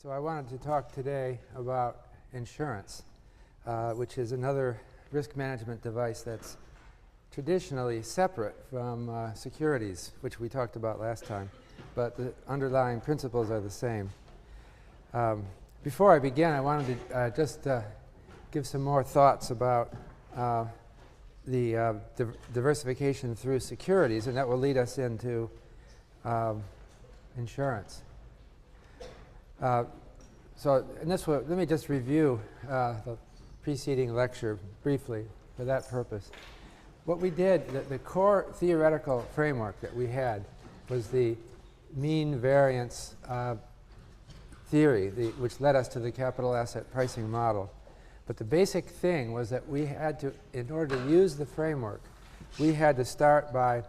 So I wanted to talk today about insurance, which is another risk management device that's traditionally separate from securities, which we talked about last time, but the underlying principles are the same. Before I begin, I wanted to just give some more thoughts about the diversification through securities, and that will lead us into insurance. Let me just review the preceding lecture briefly for that purpose. What we did, the core theoretical framework that we had was the mean variance theory, which led us to the capital asset pricing model. But the basic thing was that we had to, in order to use the framework, we had to start by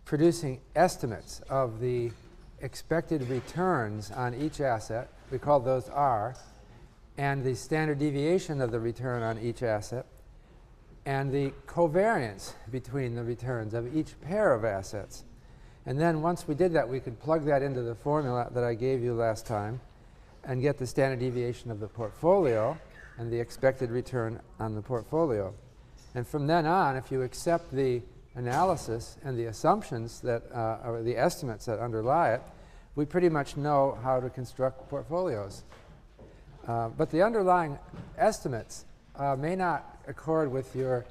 producing estimates of the expected returns on each asset. We called those R, and the standard deviation of the return on each asset, and the covariance between the returns of each pair of assets. And then once we did that, we could plug that into the formula that I gave you last time and get the standard deviation of the portfolio and the expected return on the portfolio. And from then on, if you accept the analysis and the assumptions that or the estimates that underlie it, we pretty much know how to construct portfolios. But the underlying estimates may not accord with your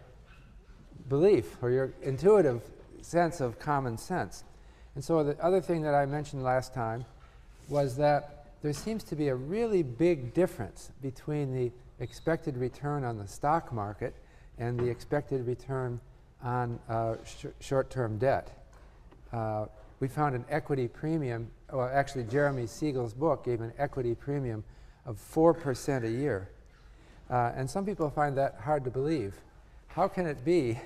belief or your intuitive sense of common sense. And so the other thing that I mentioned last time was that there seems to be a really big difference between the expected return on the stock market and the expected return on short-term debt. We found an equity premium, well, actually Jeremy Siegel's book gave an equity premium of 4% a year. And some people find that hard to believe. How can it be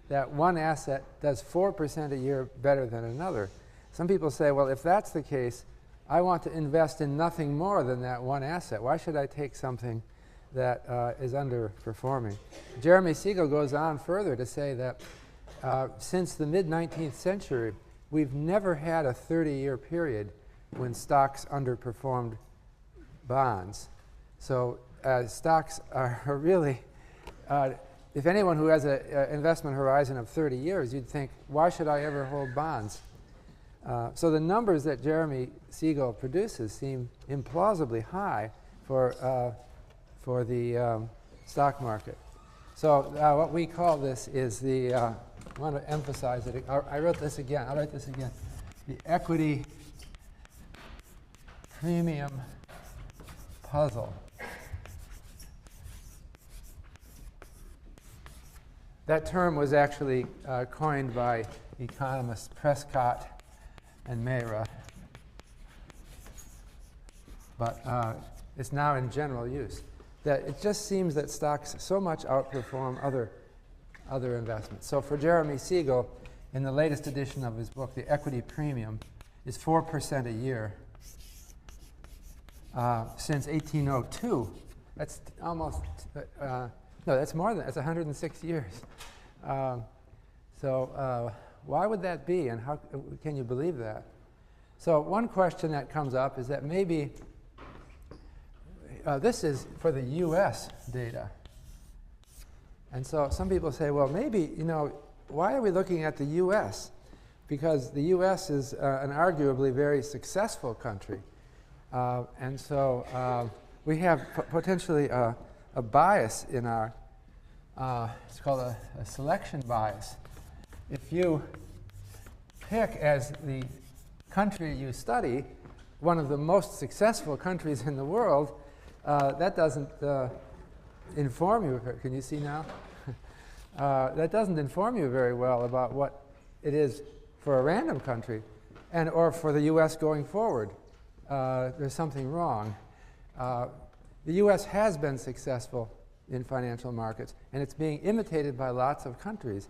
that one asset does 4% a year better than another? Some people say, well, if that's the case, I want to invest in nothing more than that one asset. Why should I take something that is underperforming? Jeremy Siegel goes on further to say that since the mid-19th century, we've never had a 30-year period when stocks underperformed bonds. So stocks are really, if anyone who has an investment horizon of 30 years, you'd think, why should I ever hold bonds? So the numbers that Jeremy Siegel produces seem implausibly high for the stock market. So what we call this is the, I want to emphasize it. I wrote this again. I'll write this again. The equity premium puzzle. That term was actually coined by economists Prescott and Mayra, but it's now in general use. That it just seems that stocks so much outperform other investments. So for Jeremy Siegel, in the latest edition of his book, the equity premium is 4% a year since 1802. That's almost, no, that's more than, that's 106 years. Why would that be, and how can you believe that? So one question that comes up is that maybe this is for the US data. And so some people say, well, maybe, why are we looking at the US? Because the US is an arguably very successful country. And so we have potentially a bias in our, it's called a selection bias. If you pick as the country you study one of the most successful countries in the world, that doesn't inform you. Can you see now? That doesn't inform you very well about what it is for a random country or for the US going forward. There's something wrong. The US has been successful in financial markets, and it's being imitated by lots of countries.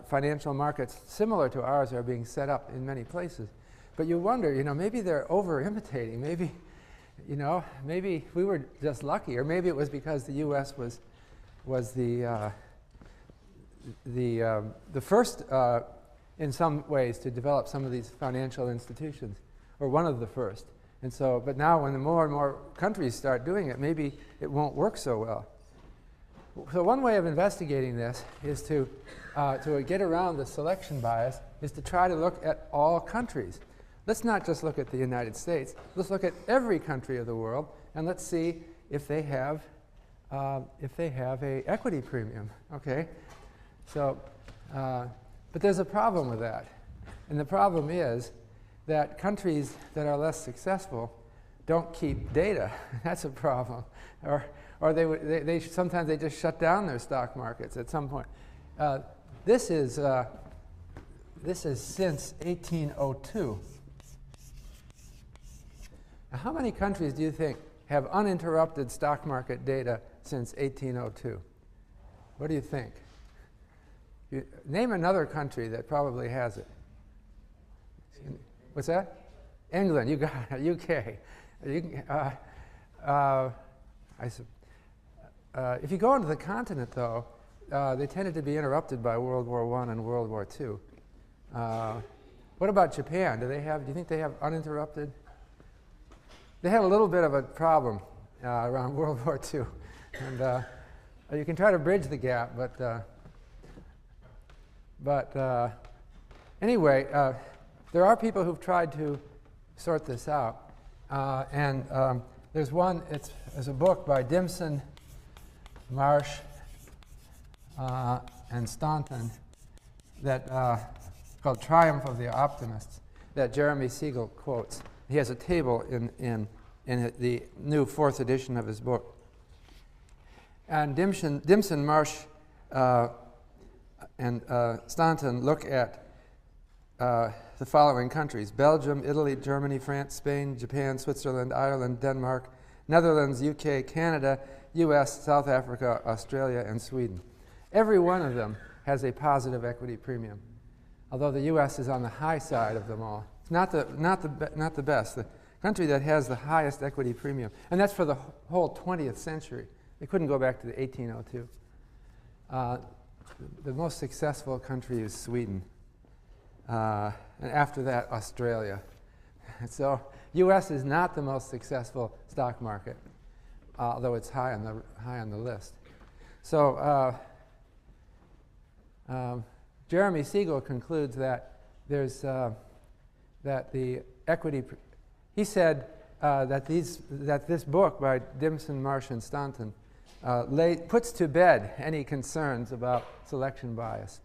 Financial markets similar to ours are being set up in many places. But you wonder, maybe they're over-imitating. Maybe, maybe we were just lucky, or maybe it was because the U.S. was the first, in some ways, to develop some of these financial institutions, or one of the first. And so, but now when more and more countries start doing it, maybe it won't work so well. So one way of investigating this is to get around the selection bias is to try to look at all countries. Let's not just look at the United States. Let's look at every country of the world, and let's see if they have a equity premium. Okay, so but there's a problem with that, and the problem is that countries that are less successful don't keep data. That's a problem, or sometimes they just shut down their stock markets at some point. This is since 1802. Now, how many countries do you think have uninterrupted stock market data since 1802? What do you think? Name another country that probably has it. What's that? England. You got it. UK. If you go into the continent, though, they tended to be interrupted by World War I and World War II. What about Japan? Do you think they have uninterrupted? They had a little bit of a problem around World War II, and you can try to bridge the gap, but anyway, there are people who've tried to sort this out, and there's one. There's a book by Dimson, Marsh, and Staunton that called "Triumph of the Optimists" that Jeremy Siegel quotes. He has a table in the new 4th edition of his book. And Dimson, Marsh, and Staunton look at the following countries: Belgium, Italy, Germany, France, Spain, Japan, Switzerland, Ireland, Denmark, Netherlands, UK, Canada, US, South Africa, Australia, and Sweden. Every one of them has a positive equity premium, although the US is on the high side of them all. It's not the best. The country that has the highest equity premium, and that's for the whole 20th century. They couldn't go back to the 1802. The most successful country is Sweden, and after that, Australia. So, U.S. is not the most successful stock market, although it's high on the list. So, Jeremy Siegel concludes that there's that the equity. He said that this book by Dimson, Marsh, and Staunton puts to bed any concerns about selection bias.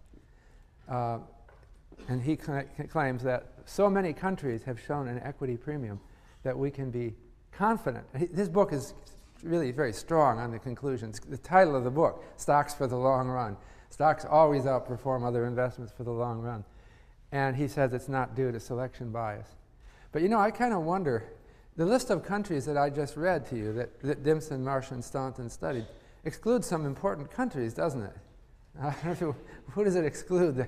And he claims that so many countries have shown an equity premium that we can be confident. His book is really very strong on the conclusions. The title of the book, Stocks for the Long Run. Stocks always outperform other investments for the long run. And he says it's not due to selection bias. But you know, I kind of wonder, the list of countries that I just read to you that Dimson, Marsh, and Staunton studied excludes some important countries, doesn't it? Who does it exclude?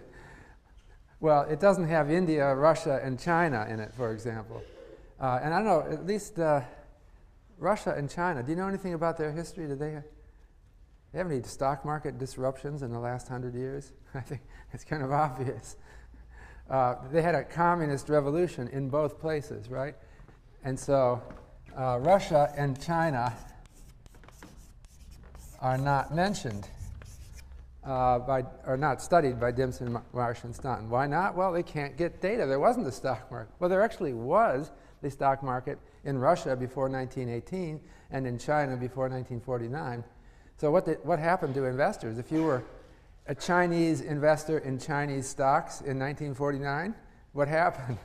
Well, it doesn't have India, Russia, and China in it, for example. And I don't know, at least Russia and China, do you know anything about their history? Do they have any stock market disruptions in the last 100 years? I think it's kind of obvious. They had a communist revolution in both places, right? And so Russia and China are not mentioned are not studied by Dimson, Marsh, and Staunton. Why not? Well, they can't get data. There wasn't a stock market. Well, there actually was the stock market in Russia before 1918 and in China before 1949. So what happened to investors? If you were a Chinese investor in Chinese stocks in 1949, what happened?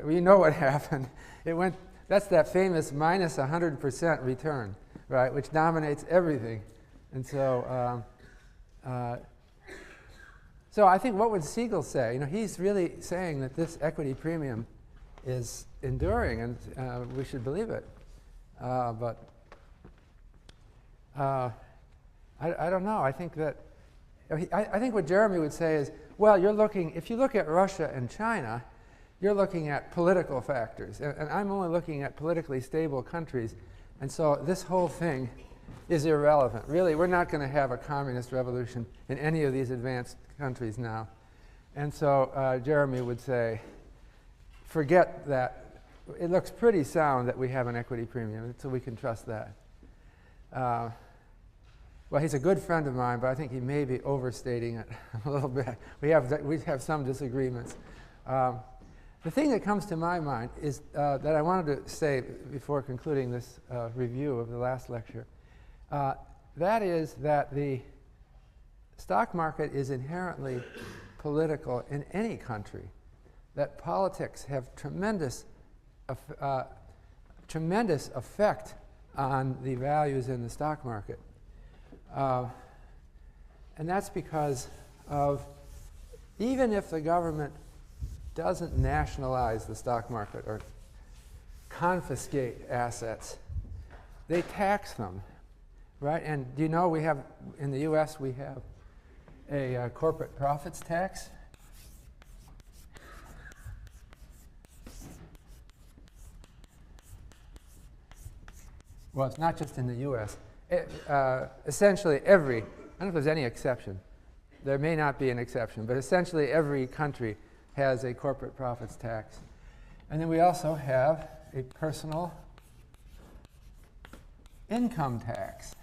We know what happened. It went. That's that famous minus 100% return, right, which dominates everything. And so, so I think what would Siegel say? You know, he's really saying that this equity premium is enduring, and we should believe it. But I don't know. I think that I think what Jeremy would say is, well, if you look at Russia and China, you're looking at political factors, and I'm only looking at politically stable countries, and so this whole thing is irrelevant. Really, we're not going to have a communist revolution in any of these advanced countries now. And so Jeremy would say, forget that it looks pretty sound that we have an equity premium, so we can trust that. Well, he's a good friend of mine, but I think he may be overstating it a little bit. We have some disagreements. The thing that comes to my mind is that I wanted to say before concluding this review of the last lecture. That is that the stock market is inherently political in any country, that politics have tremendous effect on the values in the stock market. And that's because of, even if the government doesn't nationalize the stock market or confiscate assets, they tax them, right? And do you know we have, in the US, we have a corporate profits tax? Well, it's not just in the US. Essentially every, I don't know if there's any exception. There may not be an exception, but essentially every country has a corporate profits tax. And then we also have a personal income tax.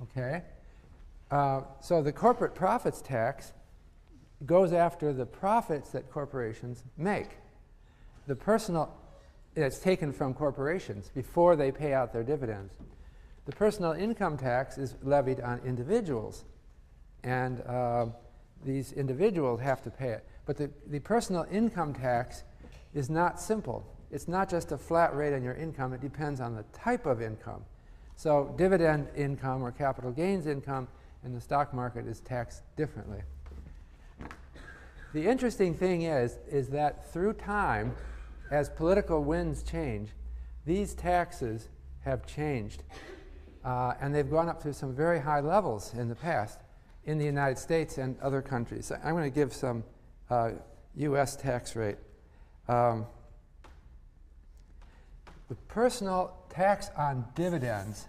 Okay? So the corporate profits tax goes after the profits that corporations make. The personal, it's taken from corporations before they pay out their dividends. The personal income tax is levied on individuals, and these individuals have to pay it. But the personal income tax is not simple. It's not just a flat rate on your income. It depends on the type of income. So dividend income or capital gains income in the stock market is taxed differently. The interesting thing is that through time, as political winds change, these taxes have changed. And they've gone up to some very high levels in the past in the United States and other countries. So I'm going to give some US tax rate. The personal tax on dividends,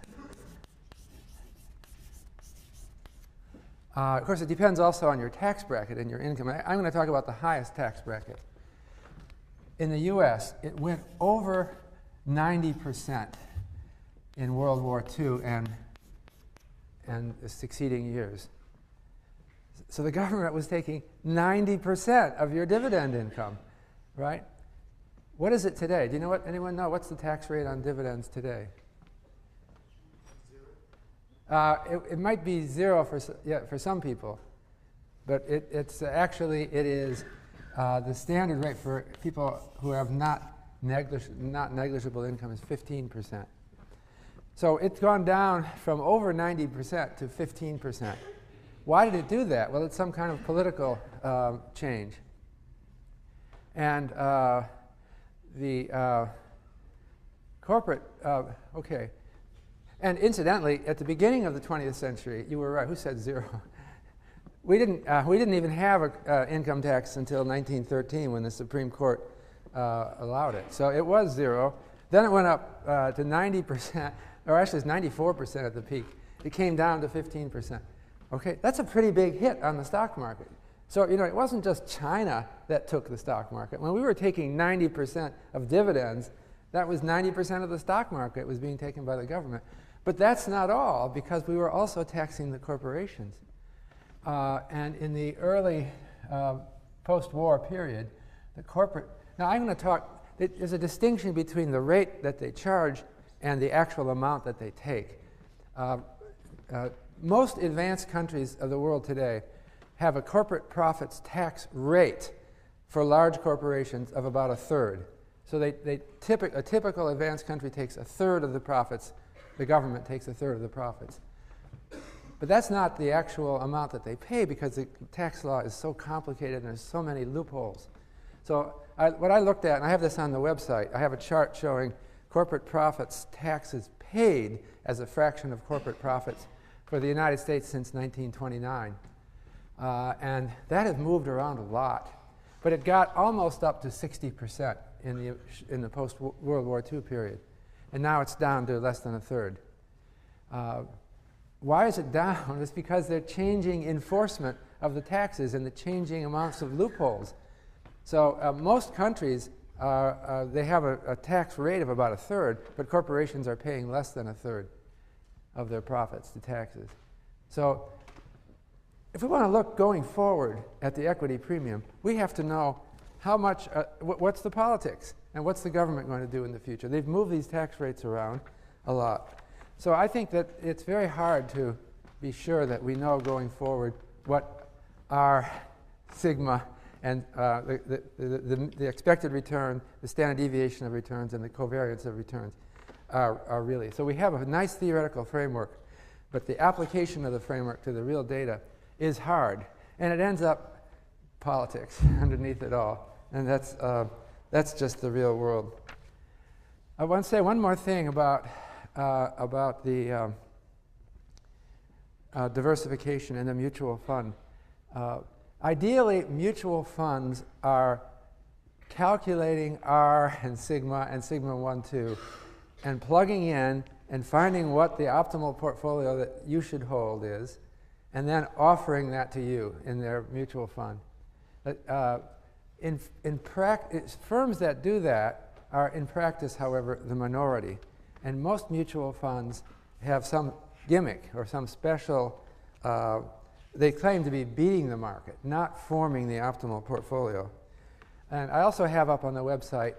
of course, it depends also on your tax bracket and your income. I'm going to talk about the highest tax bracket. In the US, it went over 90% in World War II and the succeeding years. So the government was taking 90% of your dividend income, right? What is it today? Do you know what? Anyone know? What's the tax rate on dividends today? It might be zero for some people, but it is the standard rate for people who have not negligible income is 15%. So it's gone down from over 90% to 15%. Why did it do that? Well, it's some kind of political change. And the corporate, okay. And incidentally, at the beginning of the 20th century, you were right. Who said zero? We didn't even have an income tax until 1913 when the Supreme Court allowed it. So it was zero. Then it went up to 90%, or actually it's 94% at the peak. It came down to 15%. Okay, that's a pretty big hit on the stock market. So, you know, it wasn't just China that took the stock market. When we were taking 90% of dividends, that was 90% of the stock market was being taken by the government. But that's not all, because we were also taxing the corporations. And in the early post-war period, the corporate, now I'm going to talk, there's a distinction between the rate that they charge and the actual amount that they take. Most advanced countries of the world today have a corporate profits tax rate for large corporations of about a third. So a typical advanced country takes a third of the profits. The government takes a third of the profits. But that's not the actual amount that they pay, because the tax law is so complicated and there's so many loopholes. So what I looked at, and I have this on the website, I have a chart showing corporate profits taxes paid as a fraction of corporate profits for the United States since 1929. And that has moved around a lot. But it got almost up to 60% in the post-World War II period. And now it's down to less than a third. Why is it down? It's because they're changing enforcement of the taxes and the changing amounts of loopholes. So most countries, they have a tax rate of about 1/3, but corporations are paying less than 1/3 of their profits to taxes. So if we want to look going forward at the equity premium, we have to know how much, what's the politics and what's the government going to do in the future. They've moved these tax rates around a lot. So I think that it's very hard to be sure that we know going forward what our sigma and the expected return, the standard deviation of returns, and the covariance of returns are really. So we have a nice theoretical framework, but the application of the framework to the real data is hard, and it ends up politics underneath it all, and that's just the real world. I want to say one more thing about the diversification in the mutual fund. Ideally, mutual funds are calculating R and sigma 1, 2, and plugging in and finding what the optimal portfolio that you should hold is, and then offering that to you in their mutual fund. In practice, firms that do that are in practice, however, the minority. And most mutual funds have some gimmick or some special, they claim to be beating the market, not forming the optimal portfolio. And I also have up on the website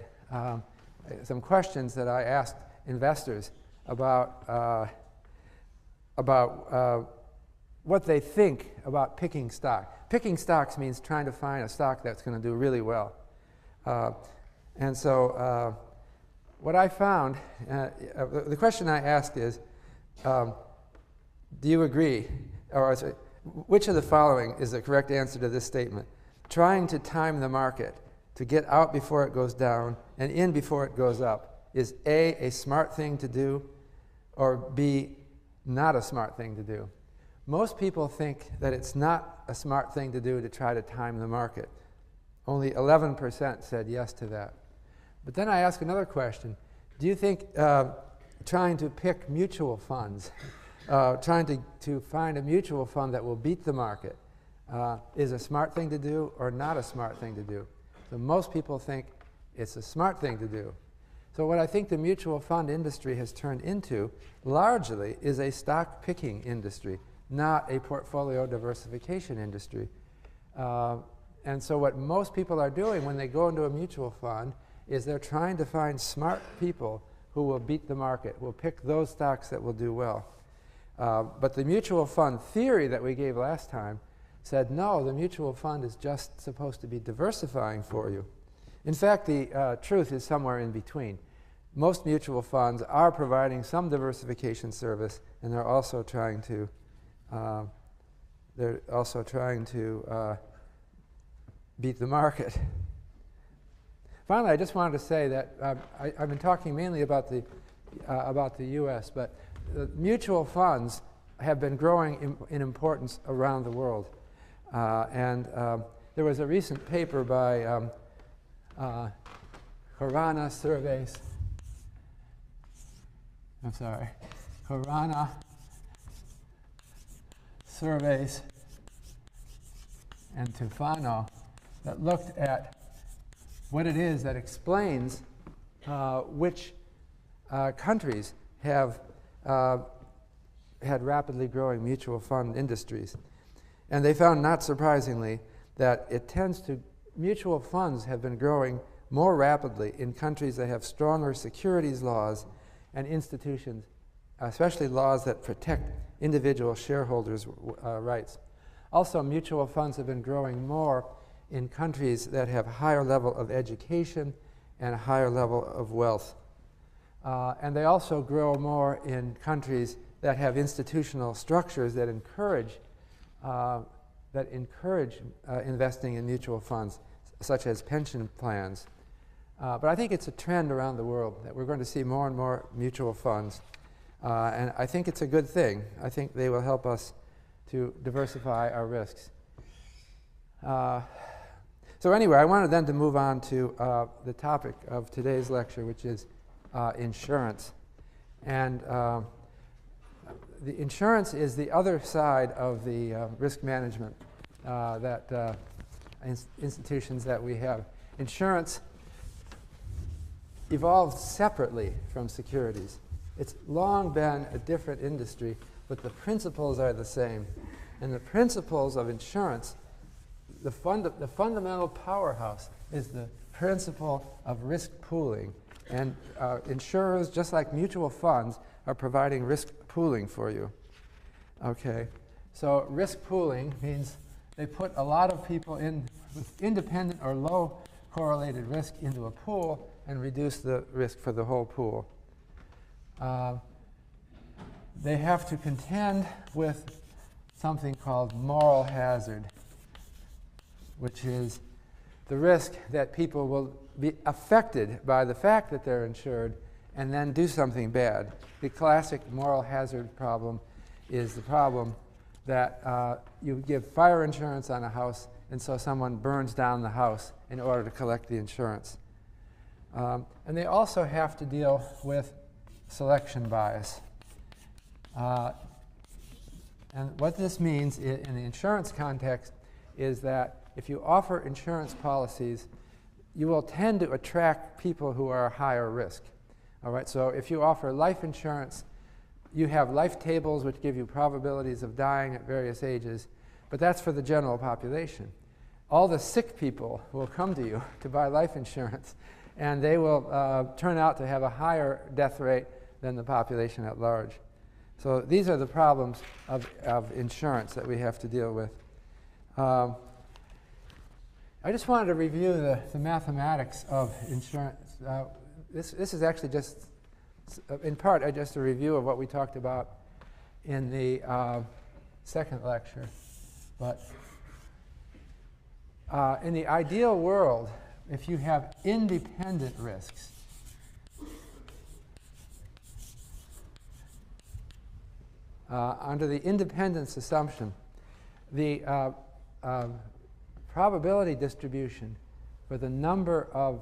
some questions that I asked investors about what they think about picking stock. Picking stocks means trying to find a stock that's going to do really well. And so what I found, the question I asked is, do you agree, or which of the following is the correct answer to this statement? Trying to time the market to get out before it goes down and in before it goes up is A, a smart thing to do, or B, not a smart thing to do. Most people think that it's not a smart thing to do to try to time the market. Only 11% said yes to that. But then I ask another question. Do you think trying to pick mutual funds, trying to find a mutual fund that will beat the market is a smart thing to do or not a smart thing to do? So most people think it's a smart thing to do. So what I think the mutual fund industry has turned into largely is a stock picking industry, not a portfolio diversification industry. And so what most people are doing when they go into a mutual fund is they're trying to find smart people who will beat the market, will pick those stocks that will do well. But the mutual fund theory that we gave last time said, no, the mutual fund is just supposed to be diversifying for you. In fact, the truth is somewhere in between. Most mutual funds are providing some diversification service, and they're also trying to beat the market. Finally, I just wanted to say that I've been talking mainly about the U.S., but mutual funds have been growing in importance around the world. And there was a recent paper by Harana Surveys and Tufano that looked at what it is that explains which countries have had rapidly growing mutual fund industries. And they found, not surprisingly, that mutual funds have been growing more rapidly in countries that have stronger securities laws and institutions, especially laws that protect individual shareholders' rights. Also, mutual funds have been growing more in countries that have higher level of education and a higher level of wealth. And they also grow more in countries that have institutional structures that encourage investing in mutual funds, such as pension plans. But I think it's a trend around the world that we're going to see more and more mutual funds. And I think it's a good thing. I think they will help us to diversify our risks. So anyway, I wanted then to move on to the topic of today's lecture, which is insurance. And the insurance is the other side of the risk management institutions that we have. insurance evolved separately from securities. It's long been a different industry, but the principles are the same. And the principles of insurance, the fundamental powerhouse is the principle of risk pooling. And insurers, just like mutual funds, are providing risk pooling for you. Okay, so risk pooling means they put a lot of people in with independent or low correlated risk into a pool and reduce the risk for the whole pool. They have to contend with something called moral hazard, which is the risk that people will be affected by the fact that they're insured and then do something bad. The classic moral hazard problem is the problem that you give fire insurance on a house, and so someone burns down the house in order to collect the insurance. And they also have to deal with selection bias. And what this means in the insurance context is that if you offer insurance policies, you will tend to attract people who are higher risk. All right, so if you offer life insurance, you have life tables which give you probabilities of dying at various ages, but that's for the general population. All the sick people will come to you to buy life insurance, and they will turn out to have a higher death rate than the population at large. So these are the problems of insurance that we have to deal with. I just wanted to review the mathematics of insurance. This is actually just, in part, just a review of what we talked about in the second lecture. But in the ideal world, if you have independent risks, under the independence assumption, the probability distribution for the number of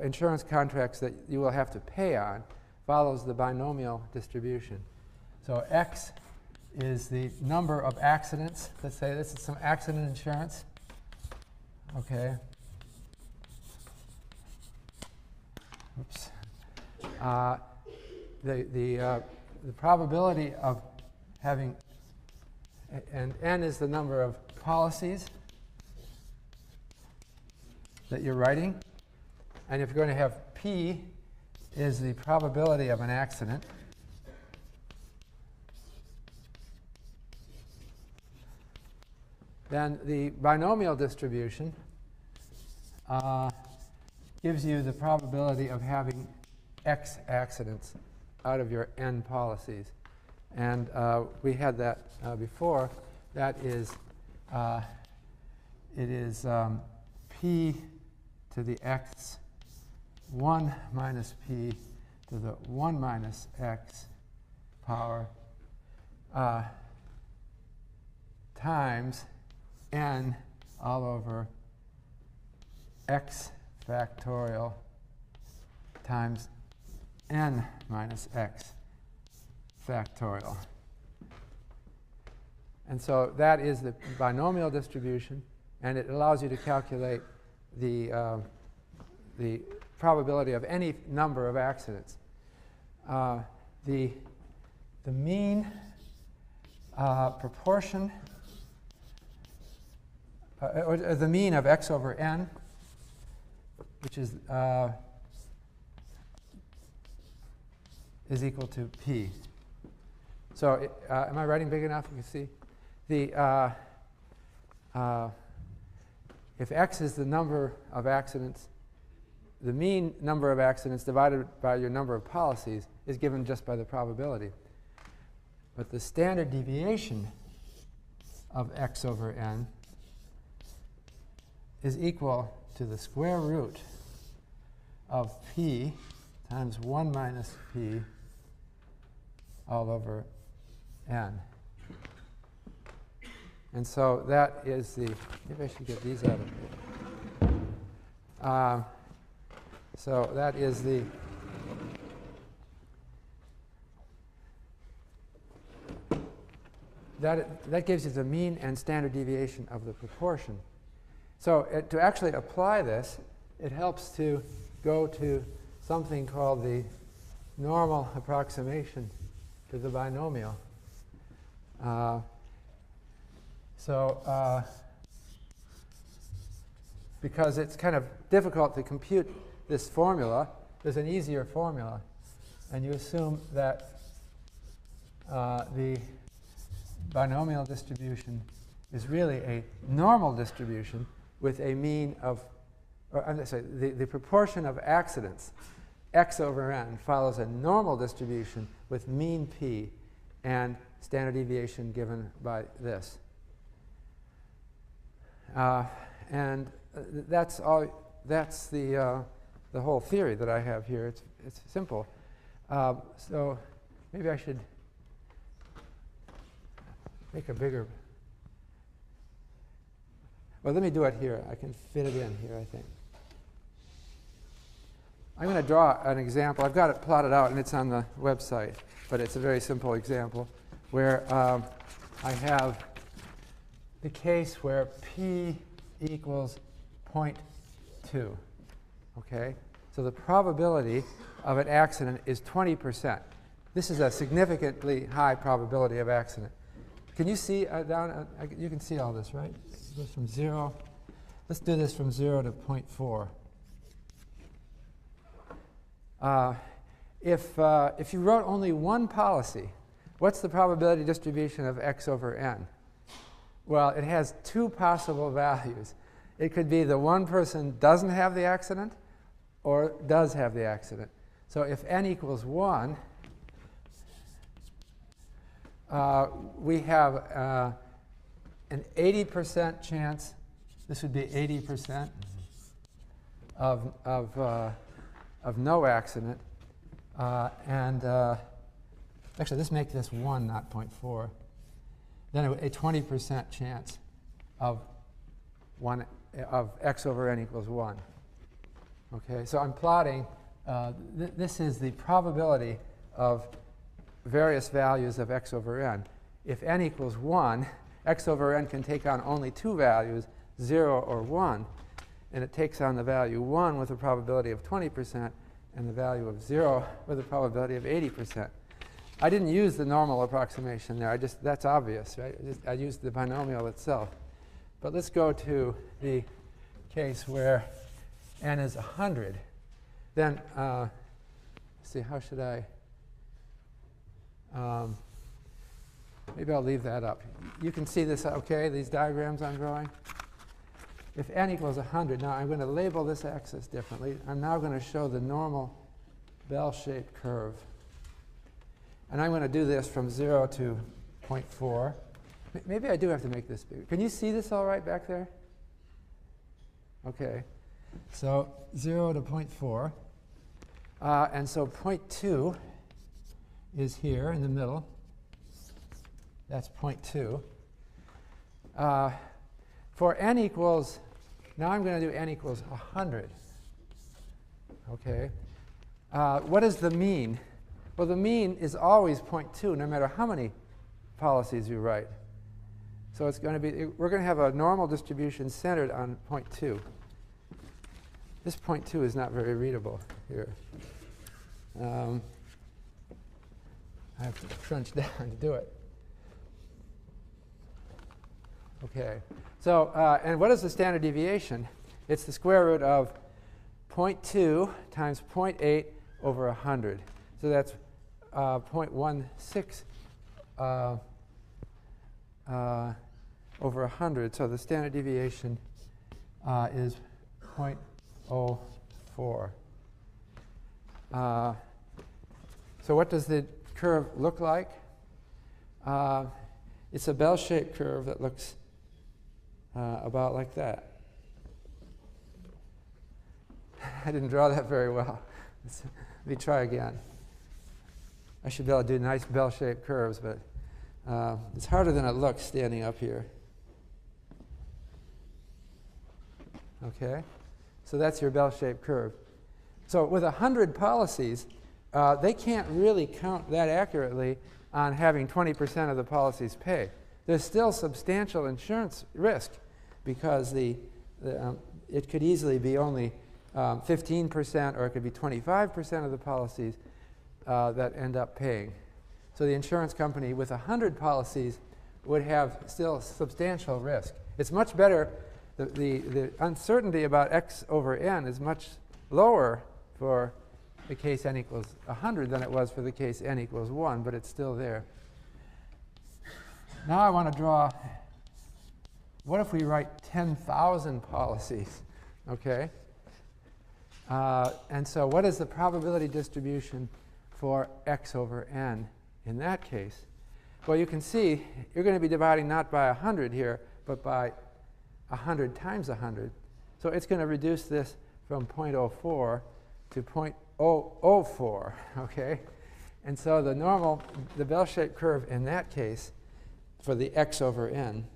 insurance contracts that you will have to pay on follows the binomial distribution. So X is the number of accidents. Let's say this is some accident insurance. Okay. Oops. The probability of having, and N is the number of policies that you're writing. And if you're going to have P is the probability of an accident. Then the binomial distribution gives you the probability of having X accidents out of your N policies. And we had that before. That is, it is P to the X 1 minus P to the 1 minus X power times N all over X factorial times N minus X factorial. And so that is the binomial distribution, and it allows you to calculate the probability of any number of accidents. The mean proportion, or the mean of X over N, which is equal to P. So am I writing big enough? You can see. If X is the number of accidents, the mean number of accidents divided by your number of policies is given just by the probability. But the standard deviation of X over N is equal to the square root of P times 1 minus P all over N. And so that is the, maybe I should get these out of here. So that is the, that gives you the mean and standard deviation of the proportion. So to actually apply this, it helps to go to something called the normal approximation to the binomial. Because it's kind of difficult to compute this formula, there's an easier formula. And you assume that the binomial distribution is really a normal distribution with a mean of, or I'm sorry, the proportion of accidents, x over n, follows a normal distribution with mean p and standard deviation given by this. And that's all. That's the whole theory that I have here. It's simple. So maybe I should make a bigger. Well, let me do it here. I can fit it in here, I think. I'm going to draw an example. I've got it plotted out, and it's on the website. But it's a very simple example where I have the case where p equals 0.2. Okay? So the probability of an accident is 20%. This is a significantly high probability of accident. Can you see down? You can see all this, right? It goes from 0. Let's do this from 0 to 0.4. If you wrote only one policy, what's the probability distribution of x over n? Well, it has two possible values. It could be the one person doesn't have the accident or does have the accident. So if n equals 1, we have an 80% chance, this would be 80% of no accident. Actually, let's make this 1, not 0.4. Then a 20% chance of x over n equals 1. Okay, so I'm plotting. This is the probability of various values of x over n. If n equals 1, x over n can take on only two values, 0 or 1. And it takes on the value 1 with a probability of 20% and the value of 0 with a probability of 80%. I didn't use the normal approximation there. That's obvious, right? I used the binomial itself. But let's go to the case where n is 100. Then, let's see, how should I? Maybe I'll leave that up. You can see this, okay, these diagrams I'm drawing? If n equals 100, now I'm going to label this axis differently. I'm now going to show the normal bell-shaped curve. And I'm going to do this from 0 to 0.4. Maybe I do have to make this bigger. Can you see this all right back there? OK. So 0 to 0.4. And so 0.2 is here in the middle. That's 0.2. For n equals, now I'm going to do n equals 100. OK. What is the mean? Well, the mean is always 0.2, no matter how many policies you write. So it's going to be, we're going to have a normal distribution centered on 0.2. This 0.2 is not very readable here. I have to crunch down to do it. OK. So, and what is the standard deviation? It's the square root of 0.2 times 0.8 over 100. So that's 0.16 over 100. So the standard deviation is 0.04. So what does the curve look like? It's a bell-shaped curve that looks about like that. I didn't draw that very well. Let me try again. I should be able to do nice bell-shaped curves, but it's harder than it looks standing up here. OK? So that's your bell-shaped curve. So with 100 policies, they can't really count that accurately on having 20% of the policies pay. There's still substantial insurance risk because the it could easily be only 15%, or it could be 25% of the policies that end up paying. So the insurance company with 100 policies would have still substantial risk. It's much better, the uncertainty about x over n is much lower for the case n equals 100 than it was for the case n equals 1, but it's still there. Now I want to draw, what if we write 10,000 policies, okay? And so what is the probability distribution for x over n in that case? Well, you can see you're going to be dividing not by 100 here, but by 100 times 100. So it's going to reduce this from 0.04 to 0.004, okay? And so the bell-shaped curve in that case for the x over n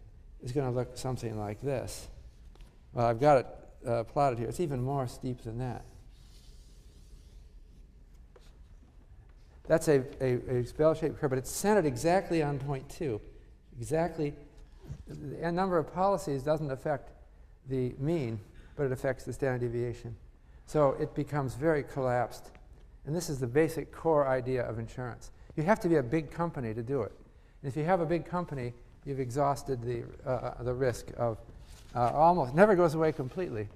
is going to look something like this. Well, I've got it plotted here. It's even more steep than that. That's a bell-shaped curve, but it's centered exactly on 0.2. Exactly. The number of policies doesn't affect the mean, but it affects the standard deviation. So it becomes very collapsed. And this is the basic core idea of insurance. You have to be a big company to do it. And if you have a big company, you've exhausted the risk of almost never goes away completely.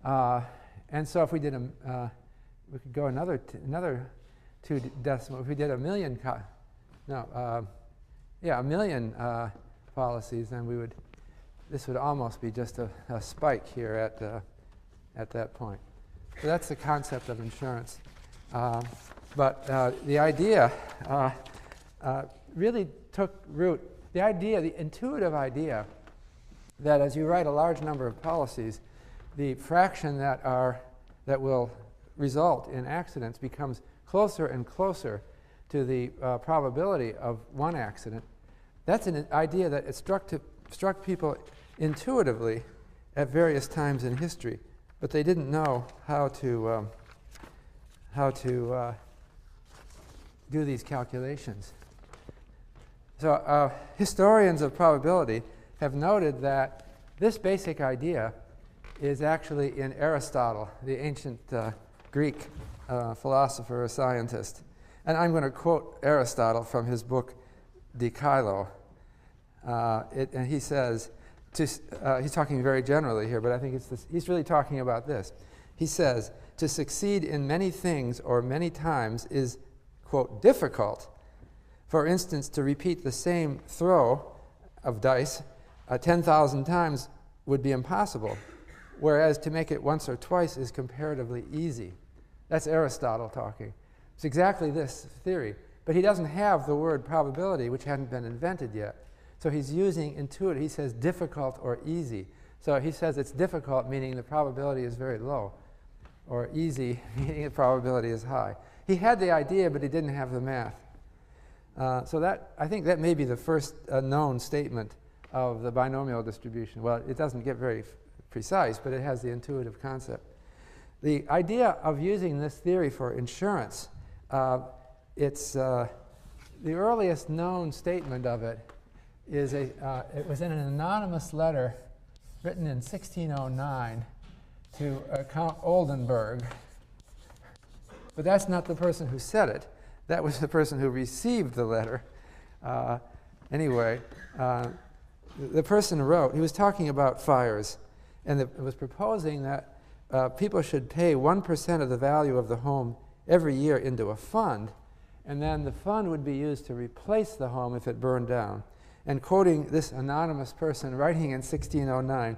And so if we did we could go another 2 decimal. If we did a million policies, then this would almost be just a spike here at that point. So that's the concept of insurance. But the idea really took root. The intuitive idea that as you write a large number of policies, the fraction that will result in accidents becomes closer and closer to the probability of one accident. That's an idea that it struck people intuitively at various times in history, but they didn't know how to do these calculations. So historians of probability have noted that this basic idea is actually in Aristotle, the ancient Greek philosopher or scientist. And I'm going to quote Aristotle from his book De Caelo. And he says, he's talking very generally here, but I think he's really talking about this. He says, to succeed in many things or many times is, quote, difficult. For instance, to repeat the same throw of dice 10,000 times would be impossible, whereas to make it once or twice is comparatively easy. That's Aristotle talking. It's exactly this theory. But he doesn't have the word probability, which hadn't been invented yet. So he's using intuitive. He says difficult or easy. So he says it's difficult, meaning the probability is very low, or easy, meaning the probability is high. He had the idea, but he didn't have the math. So I think that may be the first known statement of the binomial distribution. Well, it doesn't get very precise, but it has the intuitive concept. The idea of using this theory for insurance, it's the earliest known statement of it is it was in an anonymous letter written in 1609 to Count Oldenburg. But that's not the person who said it. That was the person who received the letter. Anyway, the person wrote, he was talking about fires, and it was proposing that people should pay 1% of the value of the home every year into a fund, and then the fund would be used to replace the home if it burned down. And quoting this anonymous person writing in 1609,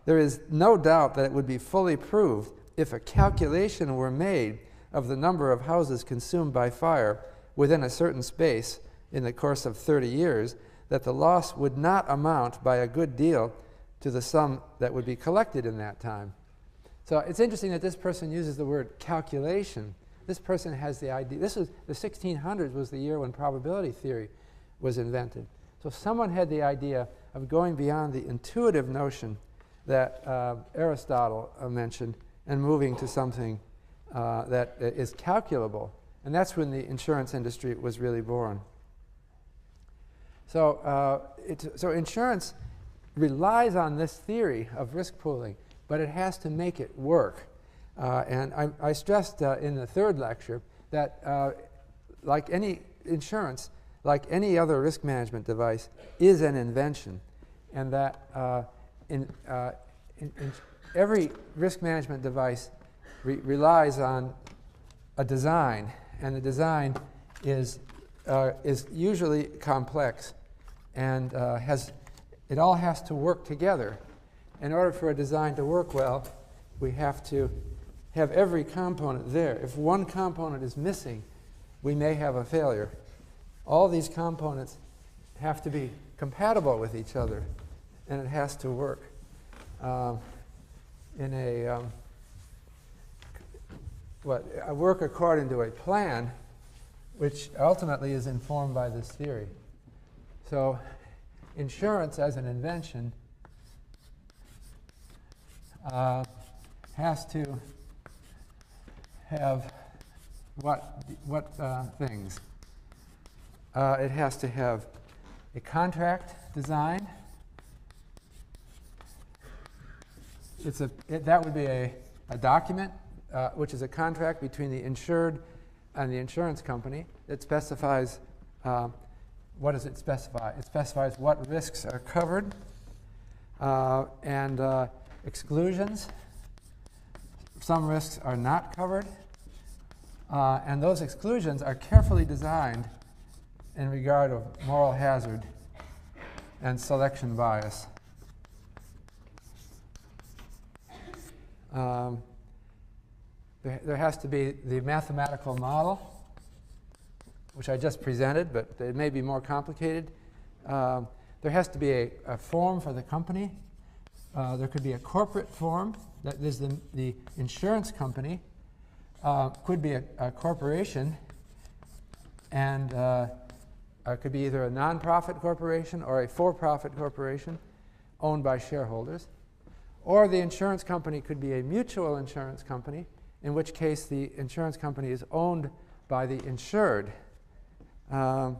there is no doubt that it would be fully proved if a calculation were made of the number of houses consumed by fire within a certain space in the course of 30 years, that the loss would not amount by a good deal to the sum that would be collected in that time. So it's interesting that this person uses the word calculation. This person has the idea. This was the 1600s was the year when probability theory was invented. So someone had the idea of going beyond the intuitive notion that Aristotle mentioned and moving to something that is calculable. And that's when the insurance industry was really born. So, so insurance relies on this theory of risk pooling, but it has to make it work. And I stressed in the third lecture that like any insurance, like any other risk management device, is an invention, and that in every risk management device relies on a design, and the design is usually complex, and it all has to work together. In order for a design to work well, we have to have every component there. If one component is missing, we may have a failure. All these components have to be compatible with each other, and it has to work in a work according to a plan, which ultimately is informed by this theory. So insurance as an invention has to have what things? It has to have a contract design. That would be a document, which is a contract between the insured and the insurance company. It specifies, what does it specify? It specifies what risks are covered and exclusions. Some risks are not covered. And those exclusions are carefully designed in regard of moral hazard and selection bias. There has to be the mathematical model, which I just presented, but it may be more complicated. There has to be a form for the company. There could be a corporate form. That is the insurance company. Could be a corporation, and it could be either a non-profit corporation or a for-profit corporation owned by shareholders. Or the insurance company could be a mutual insurance company, in which case the insurance company is owned by the insured. And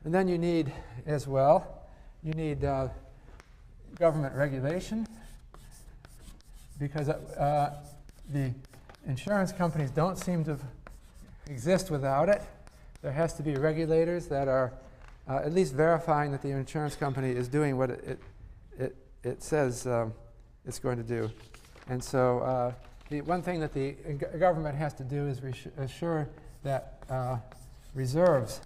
then you need, as well, government regulation, because the insurance companies don't seem to exist without it. There has to be regulators that are at least verifying that the insurance company is doing what it says it's going to do. And so the one thing that the government has to do is assure that reserves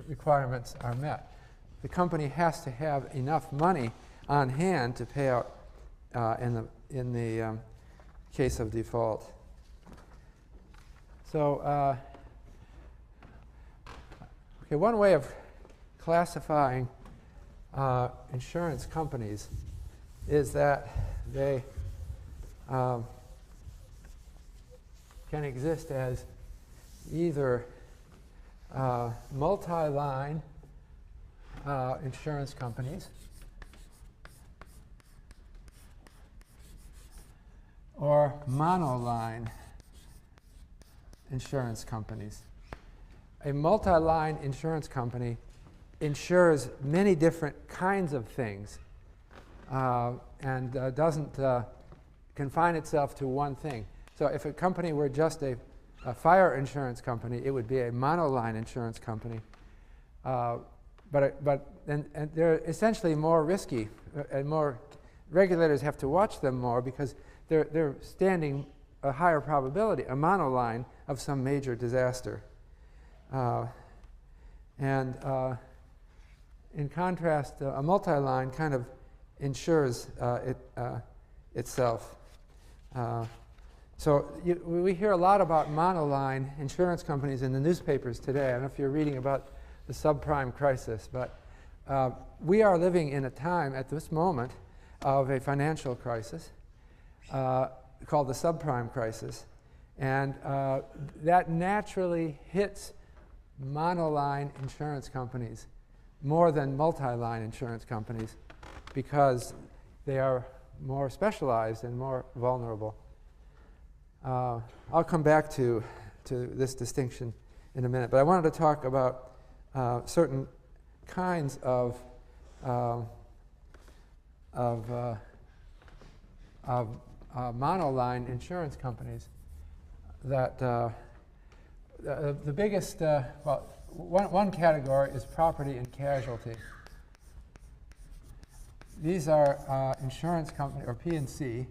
requirements are met. The company has to have enough money on hand to pay out in the case of default. So, okay, one way of classifying insurance companies is that they can exist as either multi-line insurance companies or monoline insurance companies. A multi-line insurance company insures many different kinds of things and doesn't confine itself to one thing. So if a company were just a fire insurance company, it would be a monoline insurance company. But they're essentially more risky, and more regulators have to watch them more because they're standing a higher probability, a monoline, of some major disaster. In contrast, a multi-line kind of insures itself. So we hear a lot about monoline insurance companies in the newspapers today. I don't know if you're reading about the subprime crisis, but we are living in a time at this moment of a financial crisis called the subprime crisis. And that naturally hits monoline insurance companies more than multi-line insurance companies because they are more specialized and more vulnerable. I'll come back to this distinction in a minute, but I wanted to talk about certain kinds of monoline insurance companies that the biggest, well, one category is property and casualty. These are insurance companies, or P&C.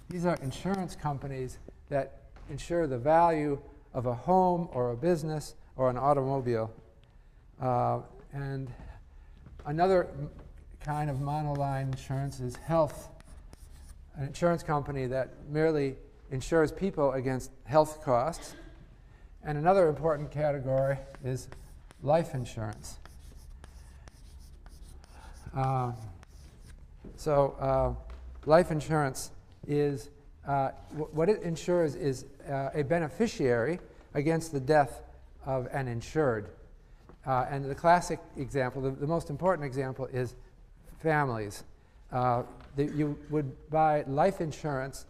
These are insurance companies that insure the value of a home or a business or an automobile. And another kind of monoline insurance is health, an insurance company that merely insures people against health costs. And another important category is life insurance. Life insurance is, what it insures is a beneficiary against the death of an insured. And the classic example, the most important example, is families. You would buy life insurance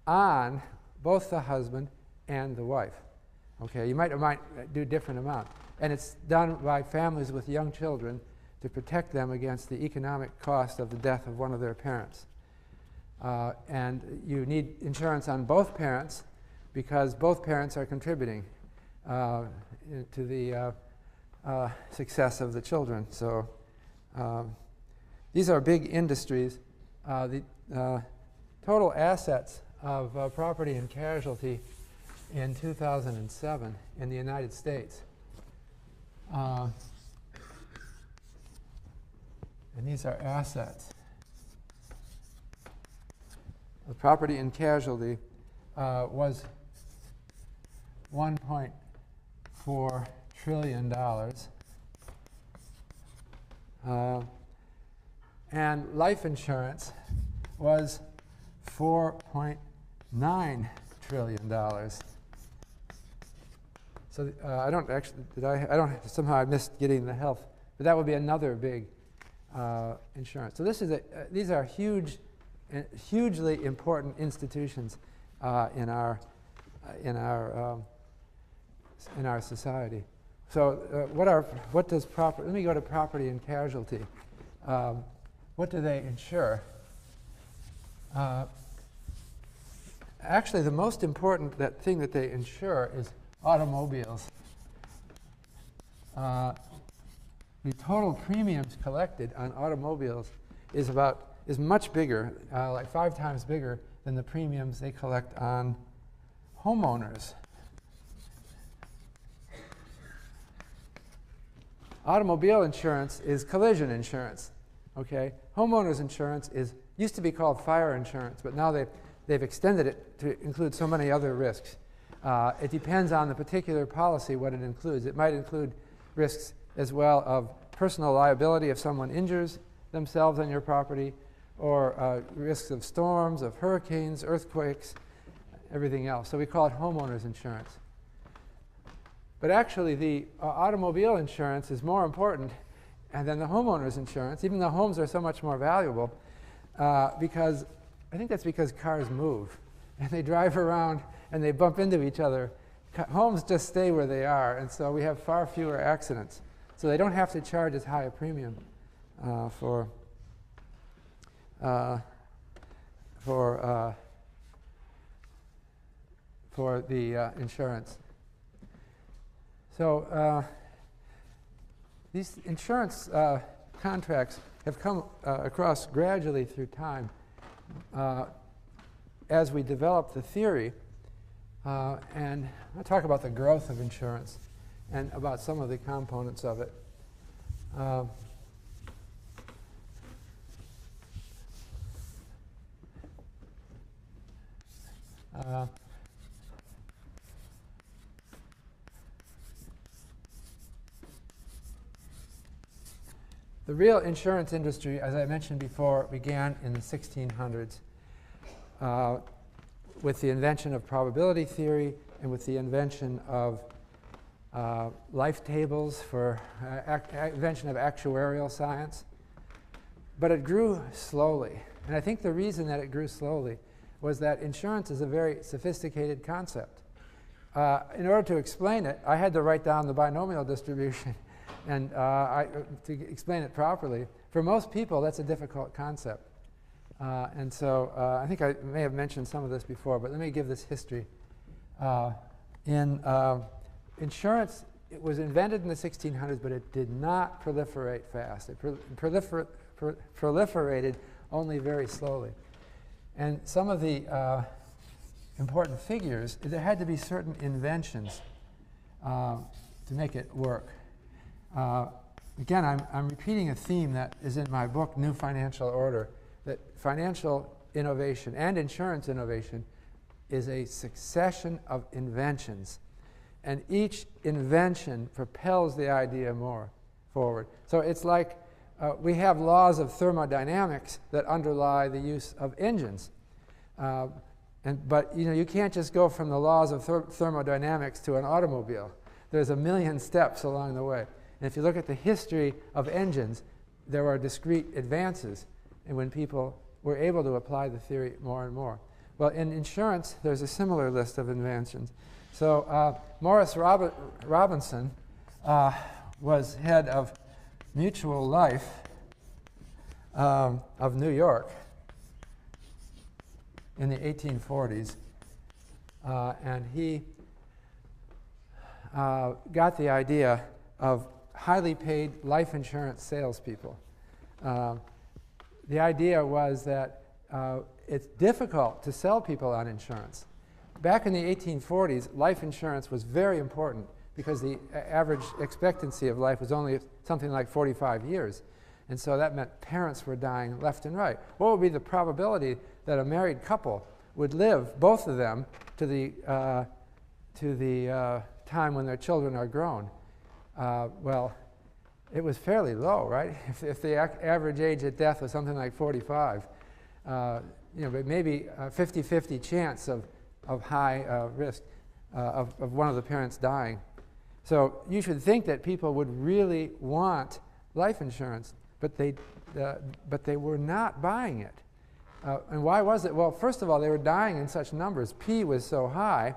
on both the husband and the wife. Okay, you might do a different amount. And it's done by families with young children to protect them against the economic cost of the death of one of their parents. And you need insurance on both parents because both parents are contributing to the success of the children. So these are big industries. The total assets of property and casualty in 2007 in the United States. And these are assets. The property and casualty was $1.4 trillion. And life insurance was $4.9 trillion. So I don't actually, somehow I missed getting the health, but that would be another big insurance. So these are hugely important institutions in our society. So let me go to property and casualty. What do they insure? Actually, the most important thing that they insure is automobiles. The total premiums collected on automobiles is much bigger, like 5 times bigger than the premiums they collect on homeowners. Automobile insurance is collision insurance. Okay, homeowners insurance used to be called fire insurance, but now they've extended it to include so many other risks. It depends on the particular policy what it includes. It might include risks as well of personal liability if someone injures themselves on your property, or risks of storms, of hurricanes, earthquakes, everything else. So we call it homeowners insurance. But actually, the automobile insurance is more important than the homeowners insurance, even though homes are so much more valuable, because I think that's because cars move, and they drive around, and they bump into each other. Homes just stay where they are, and so we have far fewer accidents. So they don't have to charge as high a premium for the insurance. So these insurance contracts have come across gradually through time as we develop the theory. And I'll talk about the growth of insurance and about some of the components of it. The real insurance industry, as I mentioned before, began in the 1600s with the invention of probability theory and with the invention of life tables for invention of actuarial science. But it grew slowly. And I think the reason that it grew slowly was that insurance is a very sophisticated concept. In order to explain it, I had to write down the binomial distribution and to explain it properly. For most people, that's a difficult concept. And so I think I may have mentioned some of this before, but let me give this history. Insurance, it was invented in the 1600s, but it did not proliferate fast. It proliferated only very slowly. And some of the important figures, there had to be certain inventions to make it work. Again, I'm repeating a theme that is in my book, New Financial Order, that financial innovation and insurance innovation is a succession of inventions. And each invention propels the idea more forward. So it's like we have laws of thermodynamics that underlie the use of engines. But you can't just go from the laws of thermodynamics to an automobile. There's a million steps along the way. And if you look at the history of engines, there are discrete advances and when people were able to apply the theory more and more. Well, in insurance, there's a similar list of inventions. So Morris Robinson was head of Mutual Life of New York in the 1840s. And he got the idea of highly paid life insurance salespeople. The idea was that it's difficult to sell people on insurance. Back in the 1840s, life insurance was very important because the average expectancy of life was only something like 45 years. And so that meant parents were dying left and right. What would be the probability that a married couple would live, both of them, to the time when their children are grown? Well, it was fairly low, right? If the average age at death was something like 45, but maybe a 50-50 chance of high risk of one of the parents dying. So you should think that people would really want life insurance, but they were not buying it. And why was it? Well, first of all, they were dying in such numbers. P was so high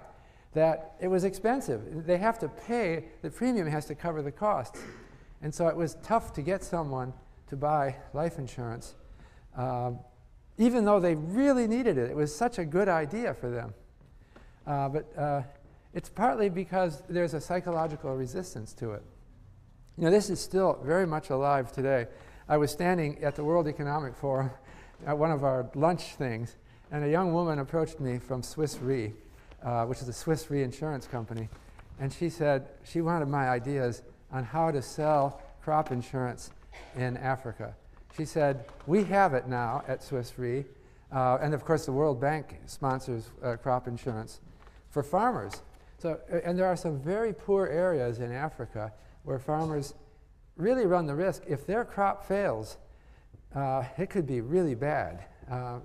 that it was expensive. They have to pay, the premium has to cover the costs. And so it was tough to get someone to buy life insurance, even though they really needed it. It was such a good idea for them. But it's partly because there's a psychological resistance to it. This is still very much alive today. I was standing at the World Economic Forum at one of our lunch things, and a young woman approached me from Swiss Re, which is a Swiss reinsurance company, and she said she wanted my ideas on how to sell crop insurance in Africa. She said, we have it now at Swiss Re, and of course the World Bank sponsors crop insurance for farmers. So, and there are some very poor areas in Africa where farmers really run the risk. If their crop fails, it could be really bad.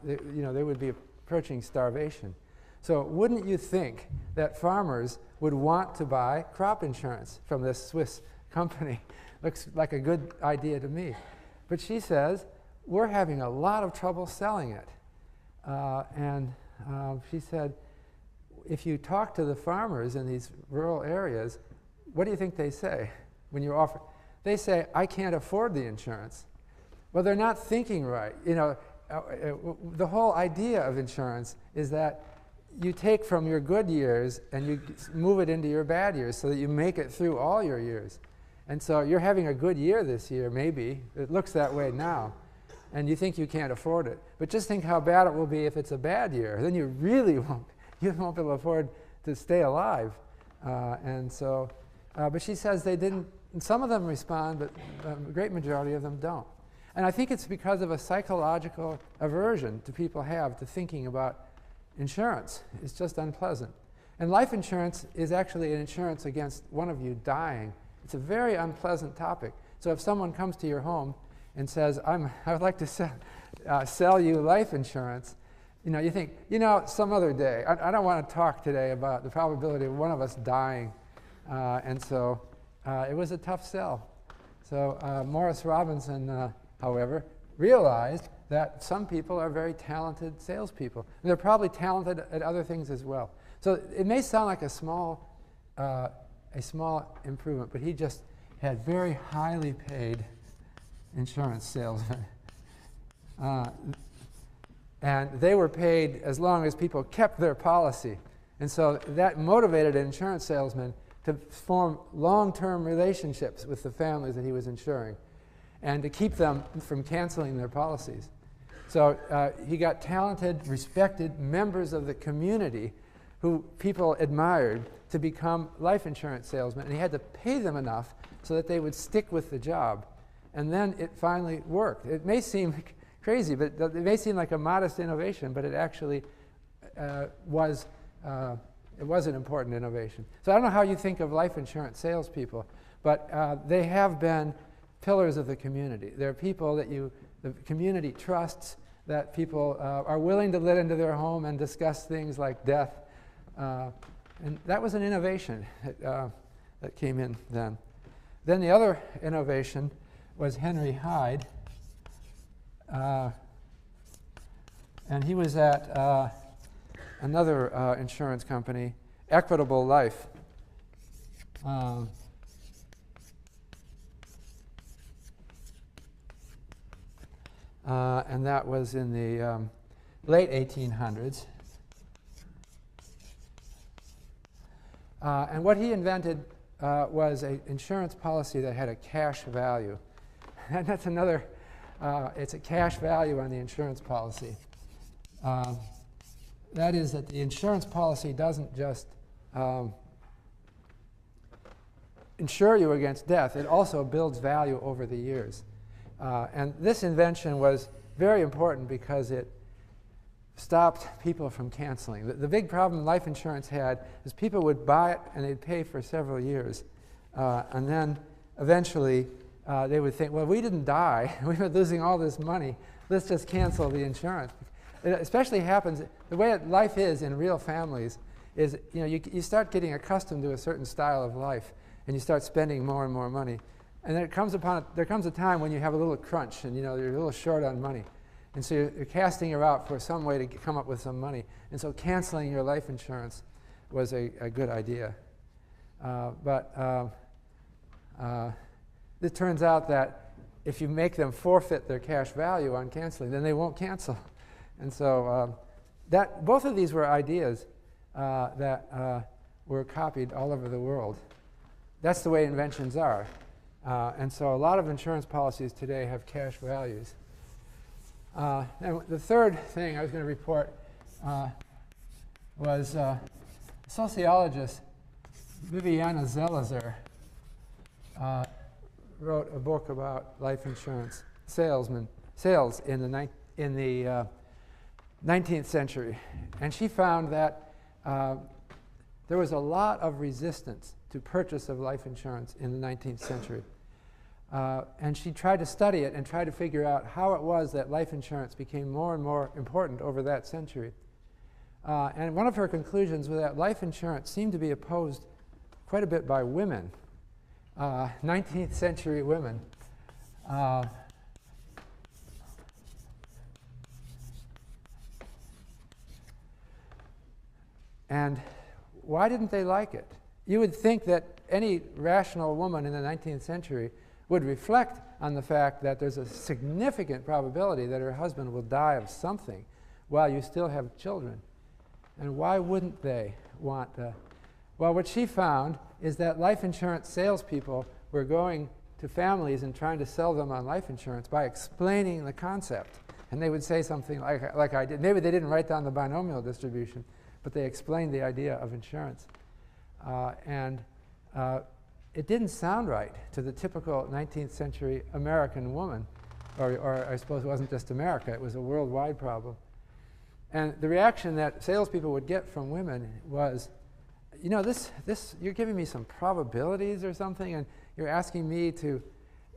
They would be approaching starvation. So wouldn't you think that farmers would want to buy crop insurance from this Swiss company? Looks like a good idea to me. But she says, we're having a lot of trouble selling it. She said, if you talk to the farmers in these rural areas, what do you think they say when you offer? They say, I can't afford the insurance. Well, they're not thinking right. The whole idea of insurance is that you take from your good years and you move it into your bad years so that you make it through all your years. And so you're having a good year this year, maybe. It looks that way now. And you think you can't afford it. But just think how bad it will be if it's a bad year. Then you really won't be able to afford to stay alive. But she says they didn't, some of them respond, but a great majority of them don't. And I think it's because of a psychological aversion people have to thinking about insurance. It's just unpleasant. And life insurance is actually an insurance against one of you dying. It's a very unpleasant topic. So if someone comes to your home and says, I would like to sell you life insurance, you think, some other day. I don't want to talk today about the probability of one of us dying. It was a tough sell. So Morris Robinson, however, realized that some people are very talented salespeople. And they're probably talented at other things as well. So it may sound like a small improvement, but he just had very highly paid insurance salesmen. And they were paid as long as people kept their policy. And so that motivated an insurance salesman to form long-term relationships with the families that he was insuring and to keep them from canceling their policies. So he got talented, respected members of the community who people admired to become life insurance salesmen. And he had to pay them enough so that they would stick with the job. And then it finally worked. It may seem crazy, but it may seem like a modest innovation, but it actually was an important innovation. So I don't know how you think of life insurance salespeople, but they have been pillars of the community. They're people that the community trusts, that people are willing to let into their home and discuss things like death. And that was an innovation that came in then. Then the other innovation was Henry Hyde. And he was at another insurance company, Equitable Life. And that was in the late 1800s. And what he invented was an insurance policy that had a cash value. And that's another, it's a cash value on the insurance policy. That is that the insurance policy doesn't just insure you against death, it also builds value over the years. And this invention was very important because it stopped people from canceling. The big problem life insurance had is people would buy it and they'd pay for several years. And then eventually they would think, well, we didn't die. We were losing all this money. Let's just cancel the insurance. It especially happens, the way life is in real families is, you start getting accustomed to a certain style of life and you start spending more and more money. And then there comes a time when you have a little crunch and you're a little short on money. And so you're casting about for some way to come up with some money. And so canceling your life insurance was a good idea. But it turns out that if you make them forfeit their cash value on canceling, then they won't cancel. And so both of these were ideas that were copied all over the world. That's the way inventions are. And so a lot of insurance policies today have cash values. And the third thing I was going to report was sociologist Viviana Zelizer wrote a book about life insurance sales in the 19th century. And she found that there was a lot of resistance to purchase of life insurance in the 19th century. And she tried to study it and try to figure out how it was that life insurance became more and more important over that century. And one of her conclusions was that life insurance seemed to be opposed quite a bit by women, 19th century women. And why didn't they like it? You would think that any rational woman in the 19th century would reflect on the fact that there's a significant probability that her husband will die of something while you still have children. And why wouldn't they want well, what she found is that life insurance salespeople were going to families and trying to sell them on life insurance by explaining the concept. And they would say something like I did. Maybe they didn't write down the binomial distribution, but they explained the idea of insurance. It didn't sound right to the typical 19th century American woman, or I suppose it wasn't just America, it was a worldwide problem. And the reaction that salespeople would get from women was, you're giving me some probabilities or something, and you're asking me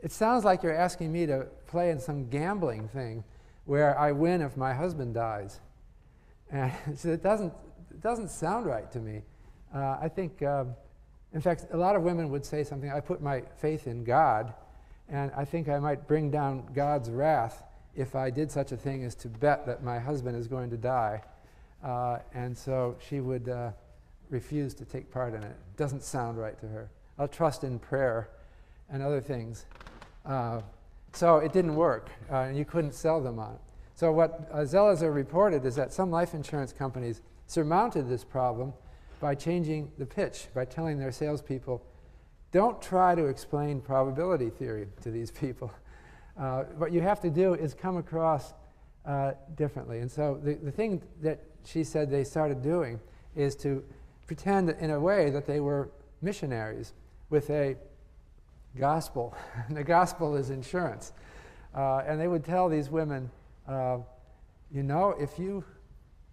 it sounds like you're asking me to play in some gambling thing where I win if my husband dies. And so it doesn't sound right to me. I think, in fact, a lot of women would say something, I put my faith in God, and I think I might bring down God's wrath if I did such a thing as to bet that my husband is going to die. And so she would refuse to take part in it. It doesn't sound right to her. I'll trust in prayer and other things. So it didn't work, and you couldn't sell them on it. So what Zelizer reported is that some life insurance companies surmounted this problem by changing the pitch, by telling their salespeople, don't try to explain probability theory to these people. What you have to do is come across differently. And so the thing that she said they started doing is to pretend in a way that they were missionaries with a gospel. And the gospel is insurance. And they would tell these women, you know, if you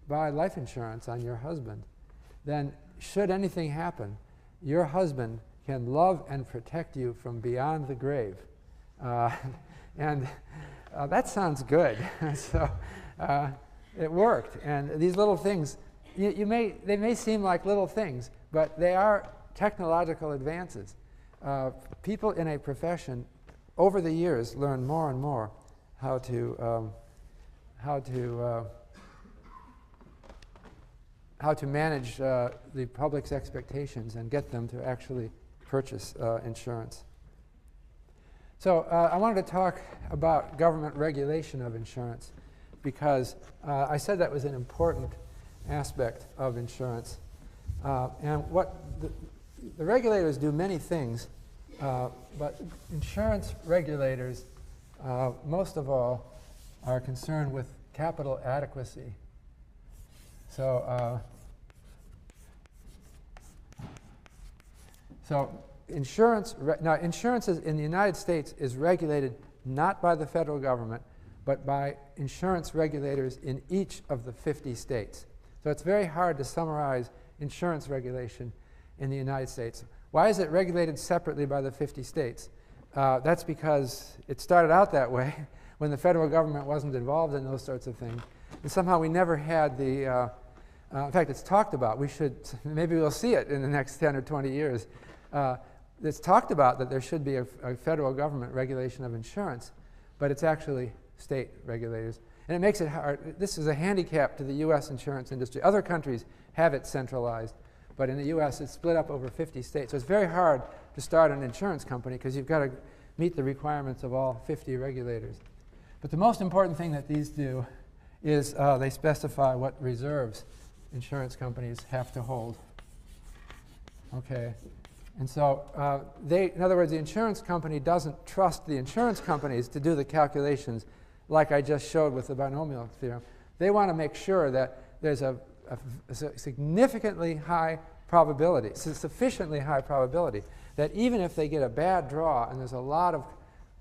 buy life insurance on your husband, then should anything happen, your husband can love and protect you from beyond the grave. And that sounds good. So it worked. And these little things, they may seem like little things, but they are technological advances. People in a profession over the years learn more and more how to manage the public's expectations and get them to actually purchase insurance. So I wanted to talk about government regulation of insurance because I said that was an important aspect of insurance. And what the regulators do many things, but insurance regulators, most of all, are concerned with capital adequacy. So, insurance in the United States is regulated not by the federal government, but by insurance regulators in each of the 50 states. So it's very hard to summarize insurance regulation in the United States. Why is it regulated separately by the 50 states? That's because it started out that way when the federal government wasn't involved in those sorts of things. And somehow we never had the, in fact, it's talked about. Maybe we'll see it in the next 10 or 20 years. It's talked about that there should be a federal government regulation of insurance, but it's actually state regulators. And it makes it hard. This is a handicap to the U.S. insurance industry. Other countries have it centralized, but in the U.S. it's split up over 50 states. So it's very hard to start an insurance company because you've got to meet the requirements of all 50 regulators. But the most important thing that these do is they specify what reserves insurance companies have to hold. Okay. And so in other words, the insurance company doesn't trust the insurance companies to do the calculations like I just showed with the binomial theorem. They want to make sure that there's a significantly high probability, sufficiently high probability, that even if they get a bad draw, and there's a lot of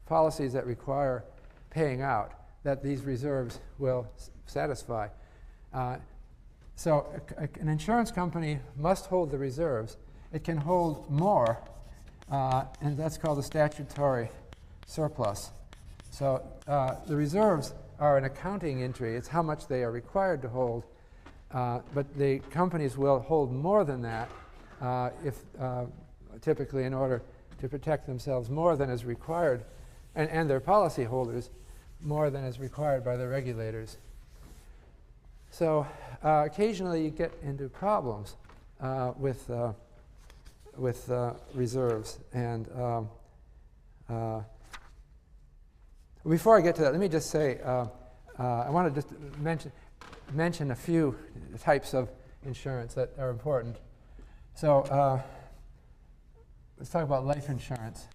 policies that require paying out, that these reserves will satisfy. So an insurance company must hold the reserves. It can hold more, and that's called a statutory surplus. So the reserves are an accounting entry. It's how much they are required to hold, but the companies will hold more than that typically in order to protect themselves more than is required, and their policyholders more than is required by the regulators. So occasionally you get into problems with reserves. And before I get to that, let me just say, I want to just mention a few types of insurance that are important. So let's talk about life insurance.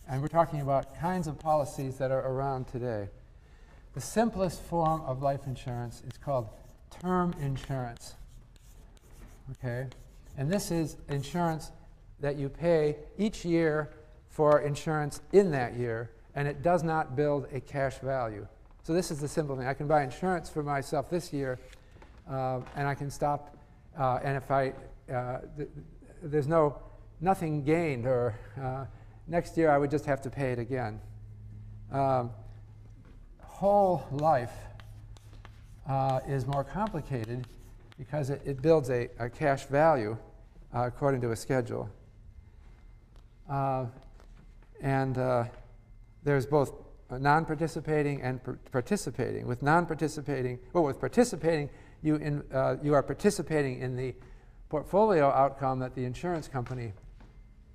And we're talking about kinds of policies that are around today. The simplest form of life insurance is called term insurance. Okay? And this is insurance that you pay each year for insurance in that year, and it does not build a cash value. So this is the simple thing. I can buy insurance for myself this year, and I can stop, and if there's nothing gained, or next year I would just have to pay it again. Whole life is more complicated because it builds a cash value according to a schedule. And there's both non-participating and participating. With non-participating, with participating, you are participating in the portfolio outcome that the insurance company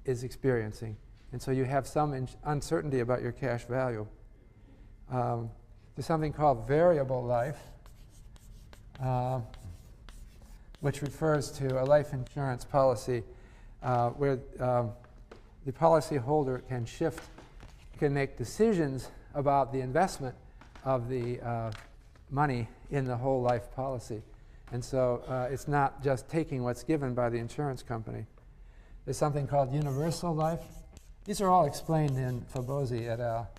is experiencing. And so you have some uncertainty about your cash value. to something called variable life, which refers to a life insurance policy where the policyholder can make decisions about the investment of the money in the whole life policy. And so it's not just taking what's given by the insurance company. There's something called universal life. These are all explained in Fabosi et al.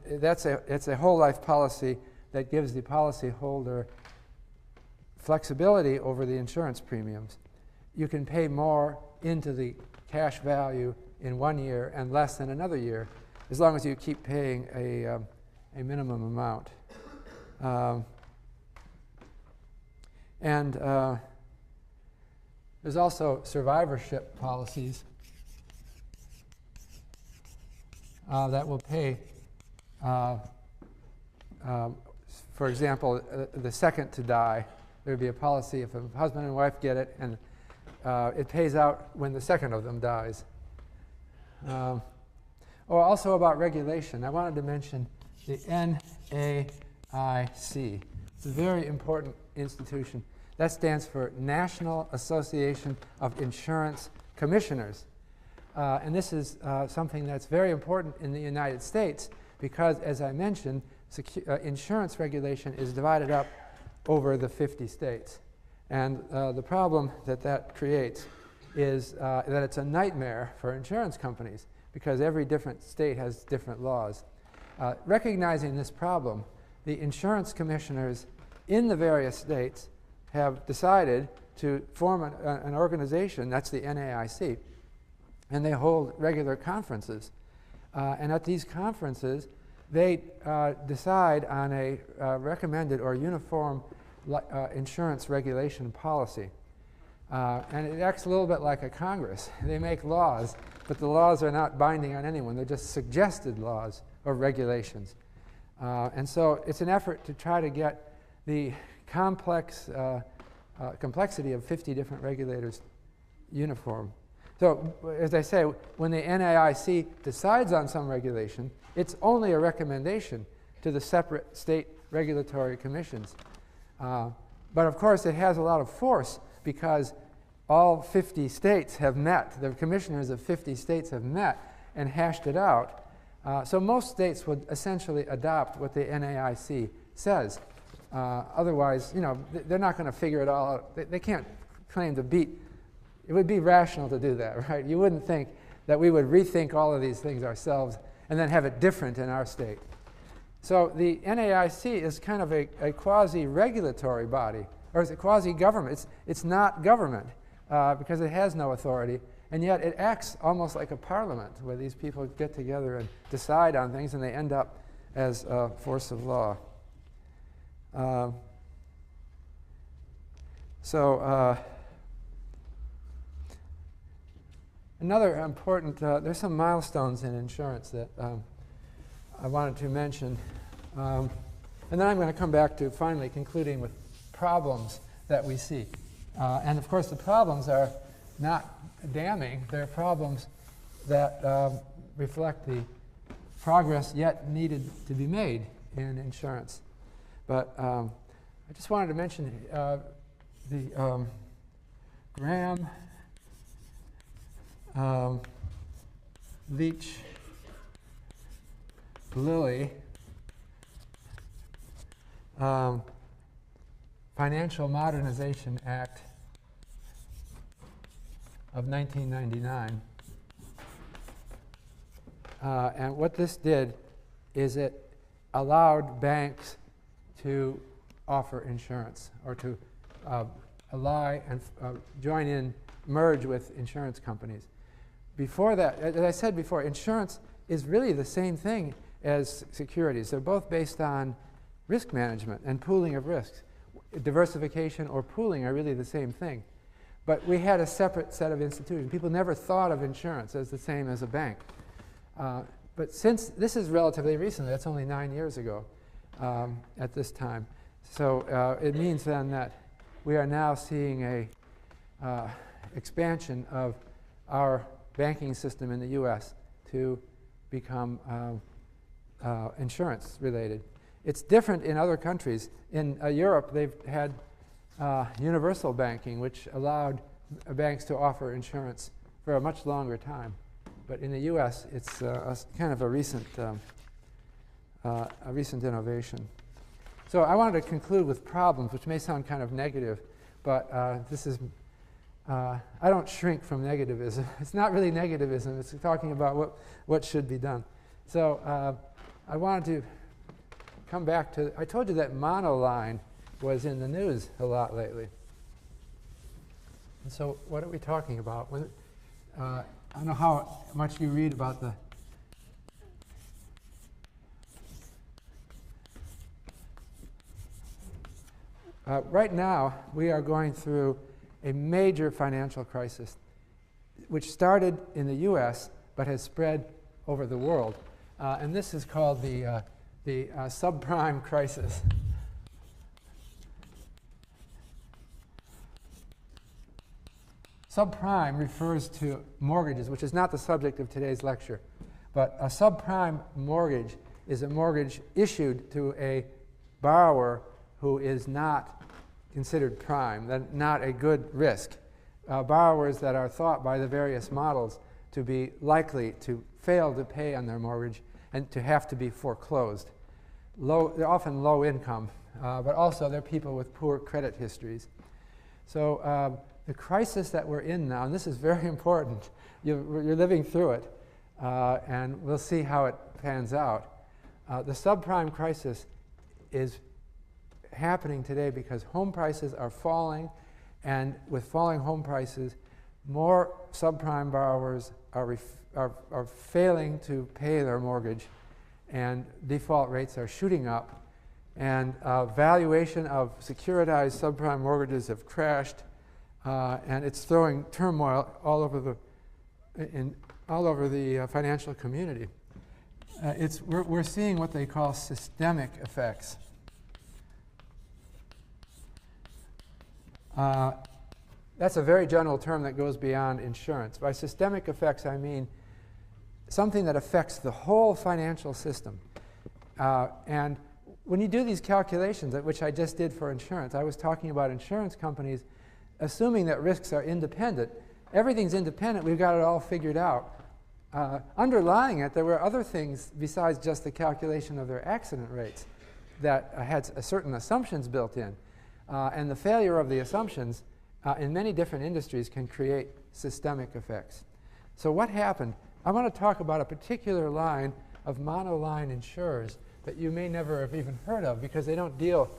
It's a whole life policy that gives the policyholder flexibility over the insurance premiums. You can pay more into the cash value in 1 year and less than another year, as long as you keep paying a minimum amount. There's also survivorship policies that will pay, for example, the second to die. There would be a policy if a husband and wife get it, and it pays out when the second of them dies. Also about regulation, I wanted to mention the NAIC. It's a very important institution. That stands for National Association of Insurance Commissioners. And this is something that's very important in the United States because, as I mentioned, insurance regulation is divided up over the 50 states. And the problem that creates is that it's a nightmare for insurance companies because every different state has different laws. Recognizing this problem, the insurance commissioners in the various states have decided to form an organization, that's the NAIC, and they hold regular conferences. And at these conferences, they decide on a recommended or uniform insurance regulation policy. And it acts a little bit like a Congress. They make laws, but the laws are not binding on anyone. They're just suggested laws or regulations. And so it's an effort to try to get the complexity of 50 different regulators uniform. So, as I say, when the NAIC decides on some regulation, it's only a recommendation to the separate state regulatory commissions. But of course, it has a lot of force because all 50 states have met. The commissioners of 50 states have met and hashed it out. So most states would essentially adopt what the NAIC says. Otherwise, they're not going to figure it all out. They can't claim to beat. It would be rational to do that, right? You wouldn't think that we would rethink all of these things ourselves and then have it different in our state. So the NAIC is kind of a quasi-regulatory body, or is it quasi-government? It's not government because it has no authority, and yet it acts almost like a parliament where these people get together and decide on things and they end up as a force of law. Another important, there's some milestones in insurance that I wanted to mention. And then I'm going to come back to finally concluding with problems that we see. And of course, the problems are not damning. They're problems that reflect the progress yet needed to be made in insurance. But I just wanted to mention the Graham, Leach, Lilly Financial Modernization Act of 1999. And what this did is it allowed banks to offer insurance or to ally and join in, merge with insurance companies. Before that, as I said before, insurance is really the same thing as securities. They're both based on risk management and pooling of risks. Diversification or pooling are really the same thing. But we had a separate set of institutions. People never thought of insurance as the same as a bank. But since this is relatively recent, that's only 9 years ago at this time. So it means then that we are now seeing a expansion of our banking system in the U.S. to become insurance related. It's different in other countries. In Europe, they've had universal banking, which allowed banks to offer insurance for a much longer time. But in the U.S., it's kind of a recent innovation. So I wanted to conclude with problems, which may sound kind of negative, but this is, I don't shrink from negativism. It's not really negativism. It's talking about what should be done. So I wanted to come back to, I told you that monoline was in the news a lot lately. And so what are we talking about? I don't know how much you read about the right now, we are going through a major financial crisis, which started in the U.S. but has spread over the world. And this is called the subprime crisis. Subprime refers to mortgages, which is not the subject of today's lecture. But a subprime mortgage is a mortgage issued to a borrower who is not considered prime, not a good risk. Borrowers that are thought by the various models to be likely to fail to pay on their mortgage and to have to be foreclosed. They're often low income, but also they're people with poor credit histories. So the crisis that we're in now, and this is very important, you're living through it, and we'll see how it pans out. The subprime crisis is happening today because home prices are falling, and with falling home prices, more subprime borrowers are failing to pay their mortgage, and default rates are shooting up, and valuation of securitized subprime mortgages have crashed, and it's throwing turmoil all over the financial community. We're seeing what they call systemic effects. That's a very general term that goes beyond insurance. By systemic effects, I mean something that affects the whole financial system. And when you do these calculations, which I just did for insurance, I was talking about insurance companies assuming that risks are independent. Everything's independent. We've got it all figured out. Underlying it, there were other things besides just the calculation of their accident rates that had certain assumptions built in. And the failure of the assumptions in many different industries can create systemic effects. So what happened? I want to talk about a particular line of monoline insurers that you may never have even heard of because they don't deal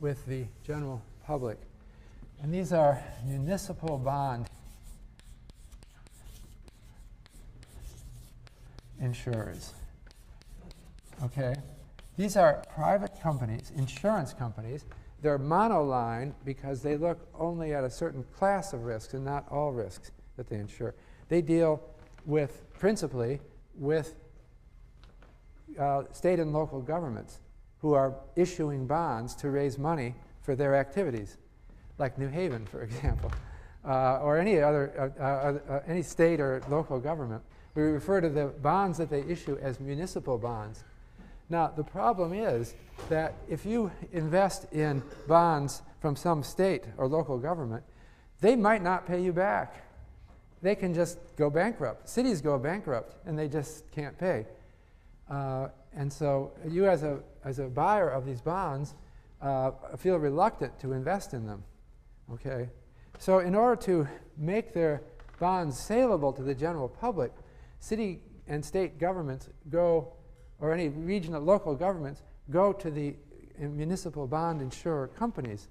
with the general public. And these are municipal bond insurers. Okay? These are private companies, insurance companies. They're monoline because they look only at a certain class of risks and not all risks that they insure. They deal with, principally, with state and local governments who are issuing bonds to raise money for their activities, like New Haven, for example, or any other, any state or local government. We refer to the bonds that they issue as municipal bonds. Now, the problem is that if you invest in bonds from some state or local government, they might not pay you back. They can just go bankrupt. Cities go bankrupt, and they just can't pay. And so you, as a buyer of these bonds, feel reluctant to invest in them. Okay? So in order to make their bonds saleable to the general public, city and state governments go, or any regional local governments, go to the municipal bond insurer companies.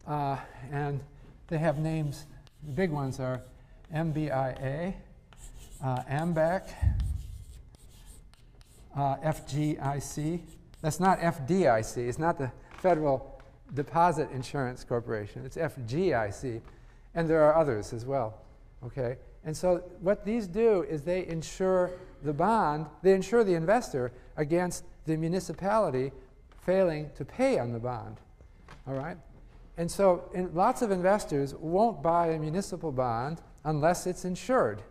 And they have names. The big ones are MBIA, AMBAC, FGIC. That's not FDIC. It's not the Federal Deposit Insurance Corporation. It's FGIC. And there are others as well. Okay? And so what these do is they insure the bond, they insure the investor against the municipality failing to pay on the bond. All right? And so lots of investors won't buy a municipal bond unless it's insured.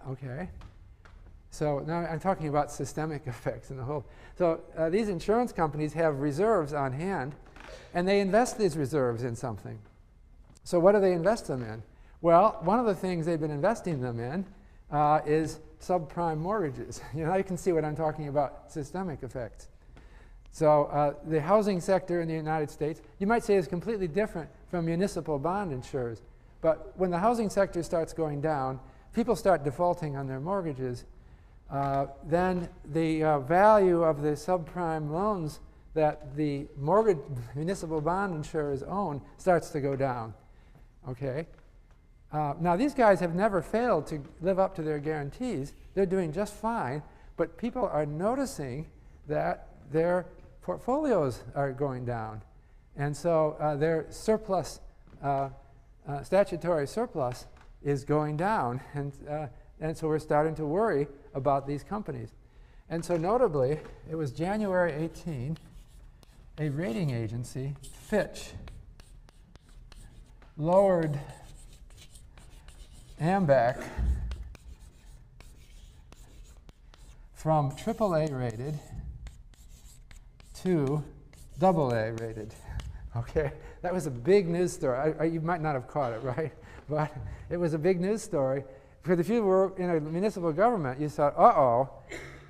Okay? So now I'm talking about systemic effects in the whole. So these insurance companies have reserves on hand, and they invest these reserves in something. So what do they invest them in? Well, one of the things they've been investing them in is subprime mortgages. You can see what I'm talking about, systemic effects. So the housing sector in the United States, you might say, is completely different from municipal bond insurers. But when the housing sector starts going down, people start defaulting on their mortgages, then the value of the subprime loans that the municipal bond insurers own starts to go down. Okay? Now, these guys have never failed to live up to their guarantees. They're doing just fine, but people are noticing that their portfolios are going down. And so their surplus, statutory surplus, is going down. And so we're starting to worry about these companies. And so notably, it was January 18, a rating agency, Fitch, lowered AMBAC from AAA rated to AA rated. Okay, that was a big news story. You might not have caught it, right? But it was a big news story. Because if you were in a municipal government, you thought, uh-oh,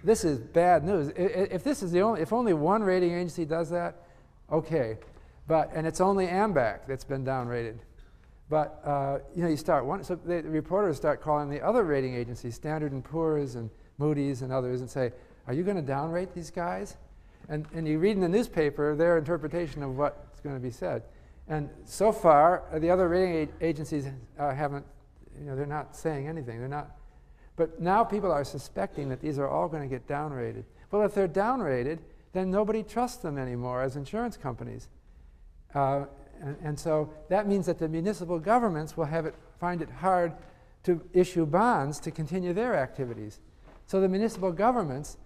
this is bad news. If only one rating agency does that, okay. And it's only AMBAC that's been downrated. But you start wondering. So the reporters start calling the other rating agencies, Standard & Poor's and Moody's and others, and say, are you going to downrate these guys? And you read in the newspaper their interpretation of what's going to be said. And so far, the other rating agencies haven't, they're not saying anything. They're not. But now people are suspecting that these are all going to get downrated. Well, if they're downrated, then nobody trusts them anymore as insurance companies. And so that means that the municipal governments will find it hard to issue bonds to continue their activities. So the municipal governments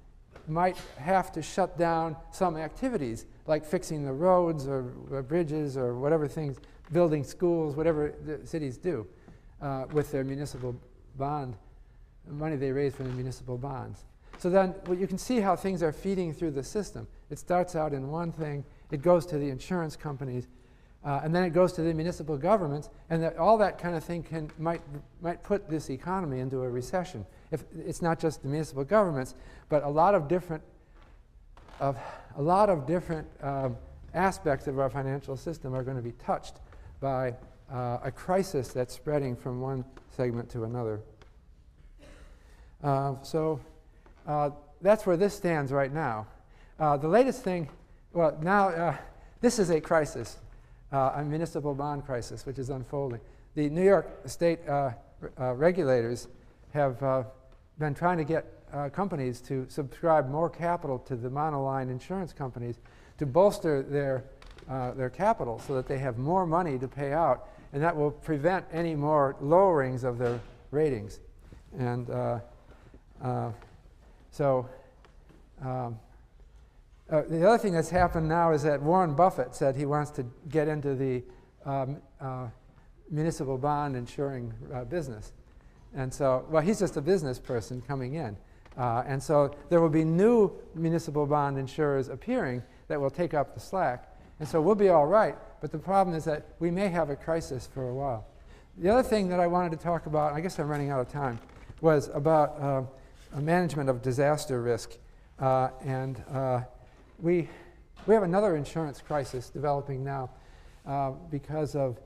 might have to shut down some activities, like fixing the roads or bridges or whatever things, building schools, whatever the cities do with their municipal bond, money they raise from the municipal bonds. So then you can see how things are feeding through the system. It starts out in one thing, it goes to the insurance companies, and then it goes to the municipal governments, and all that kind of thing might put this economy into a recession. If it's not just the municipal governments, but a lot of different aspects of our financial system are going to be touched by a crisis that's spreading from one segment to another. So that's where this stands right now. The latest thing, well, now this is a crisis, a municipal bond crisis, which is unfolding. The New York State regulators have been trying to get companies to subscribe more capital to the monoline insurance companies to bolster their capital so that they have more money to pay out, and that will prevent any more lowerings of their ratings. And the other thing that's happened now is that Warren Buffett said he wants to get into the municipal bond insuring business. And so, well, he's just a business person coming in. And so there will be new municipal bond insurers appearing that will take up the slack. And so we'll be all right. But the problem is that we may have a crisis for a while. The other thing that I wanted to talk about, I guess I'm running out of time, was about management of disaster risk. We have another insurance crisis developing now because of,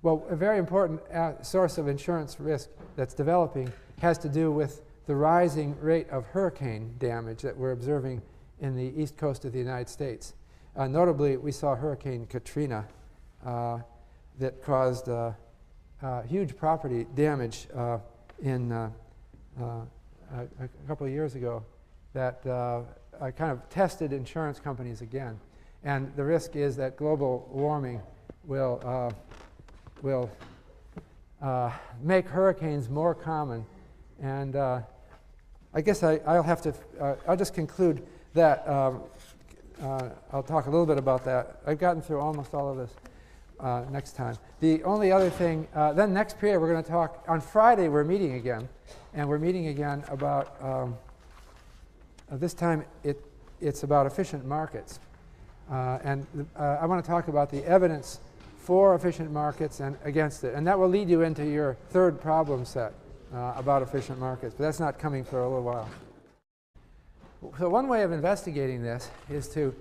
well, a very important source of insurance risk that's developing has to do with the rising rate of hurricane damage that we're observing in the east coast of the United States. Notably, we saw Hurricane Katrina that caused huge property damage in a couple of years ago that kind of tested insurance companies again. And the risk is that global warming will make hurricanes more common. And I guess I'll just conclude that. I'll talk a little bit about that. I've gotten through almost all of this. next time. The only other thing, then next period we're going to talk, on Friday we're meeting again, and we're meeting again about, this time it's about efficient markets. I want to talk about the evidence for efficient markets and against it. And that will lead you into your third problem set about efficient markets. But that's not coming for a little while. So one way of investigating this is to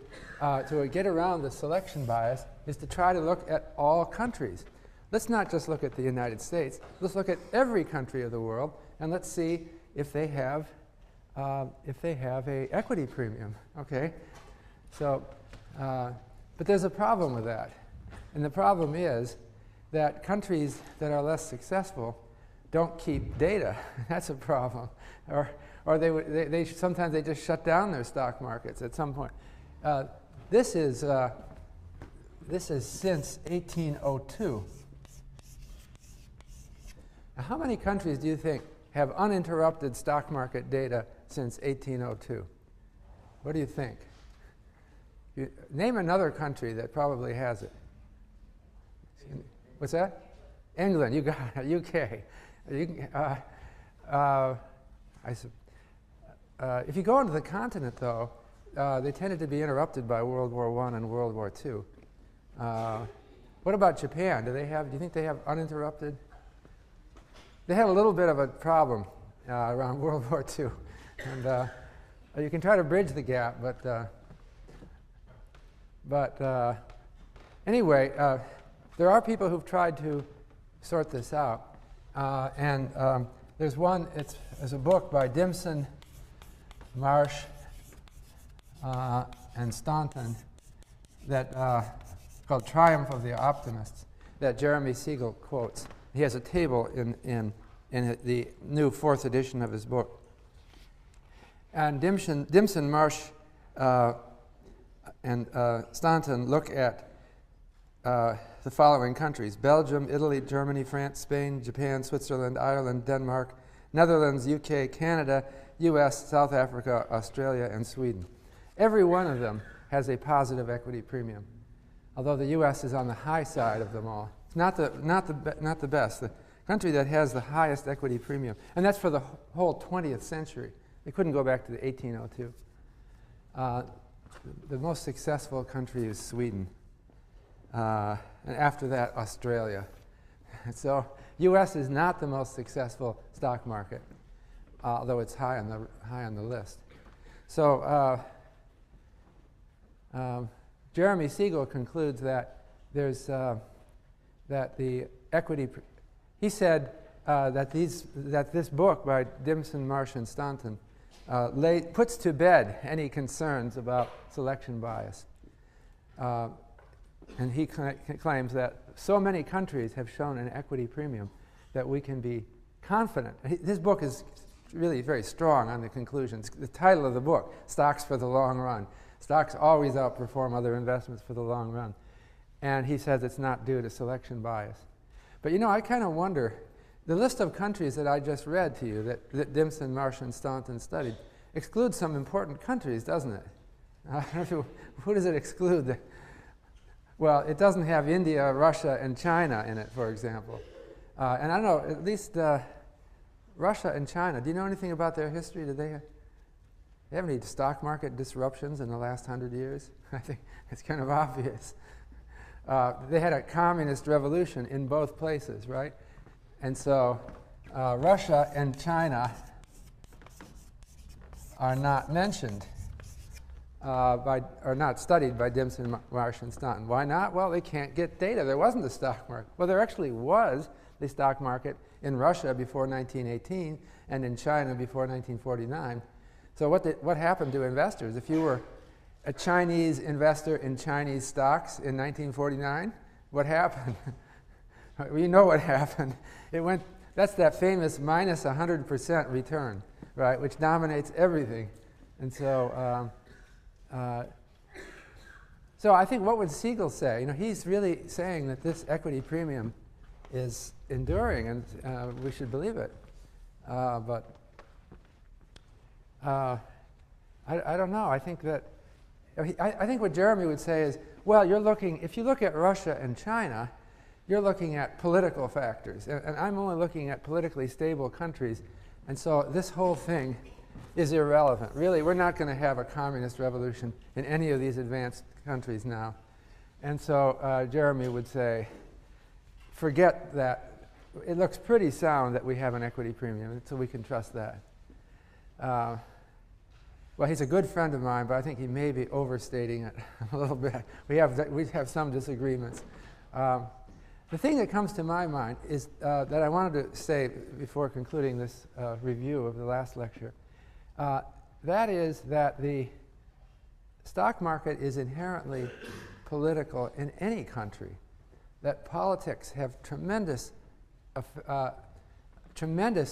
get around the selection bias is to try to look at all countries. Let's not just look at the United States. Let's look at every country of the world, and let's see if they have a equity premium. Okay, so but there's a problem with that. And the problem is that countries that are less successful don't keep data. That's a problem. Or sometimes they just shut down their stock markets at some point. This is since 1802. Now, how many countries do you think have uninterrupted stock market data since 1802? What do you think? Name another country that probably has it. What's that? England. You got it. UK. If you go into the continent, though, they tended to be interrupted by World War I and World War II. What about Japan? Do you think they have uninterrupted? They had a little bit of a problem around World War II, and you can try to bridge the gap, but anyway, there are people who've tried to sort this out, and there's one. There's a book by Dimson, Marsh, and Staunton that called "Triumph of the Optimists" that Jeremy Siegel quotes. He has a table in the new 4th edition of his book. And Dimson, Marsh, and Staunton look at the following countries: Belgium, Italy, Germany, France, Spain, Japan, Switzerland, Ireland, Denmark, Netherlands, UK, Canada, US, South Africa, Australia, and Sweden. Every one of them has a positive equity premium, although the US is on the high side of them all. It's not the best. The country that has the highest equity premium, and that's for the whole 20th century. They couldn't go back to the 1802. The most successful country is Sweden. And after that, Australia. So U.S. is not the most successful stock market, although it's high on the list. So Jeremy Siegel concludes that there's that the equity. He said that this book by Dimson, Marsh, and Staunton puts to bed any concerns about selection bias. And he claims that so many countries have shown an equity premium that we can be confident. His book is really very strong on the conclusions. The title of the book, Stocks for the Long Run. Stocks always outperform other investments for the long run. And he says it's not due to selection bias. But I kind of wonder, the list of countries that I just read to you that Dimson, Marsh, and Staunton studied excludes some important countries, doesn't it? Who does it exclude? Well, it doesn't have India, Russia, and China in it, for example. And I don't know, at least Russia and China, do you know anything about their history? Do they have any stock market disruptions in the last 100 years? I think it's kind of obvious. They had a communist revolution in both places, right? And so Russia and China are not mentioned are not studied by Dimson, Marsh, and Staunton. Why not? Well, they can't get data. There wasn't a stock market. Well, there actually was the stock market in Russia before 1918 and in China before 1949. So what happened to investors? If you were a Chinese investor in Chinese stocks in 1949, what happened? We know what happened. That's that famous minus 100% return, right, which dominates everything. And so so I think what would Siegel say? He's really saying that this equity premium is enduring, and we should believe it. But I don't know. I think that I think what Jeremy would say is Well, you're looking, if you look at Russia and China, you're looking at political factors. And I'm only looking at politically stable countries. And so this whole thing is irrelevant. Really, we're not going to have a communist revolution in any of these advanced countries now. And so Jeremy would say, forget that. It looks pretty sound that we have an equity premium, so we can trust that. Well, he's a good friend of mine, but I think he may be overstating it a little bit. We have some disagreements. The thing that comes to my mind is that I wanted to say before concluding this review of the last lecture. That is that the stock market is inherently political in any country, that politics have tremendous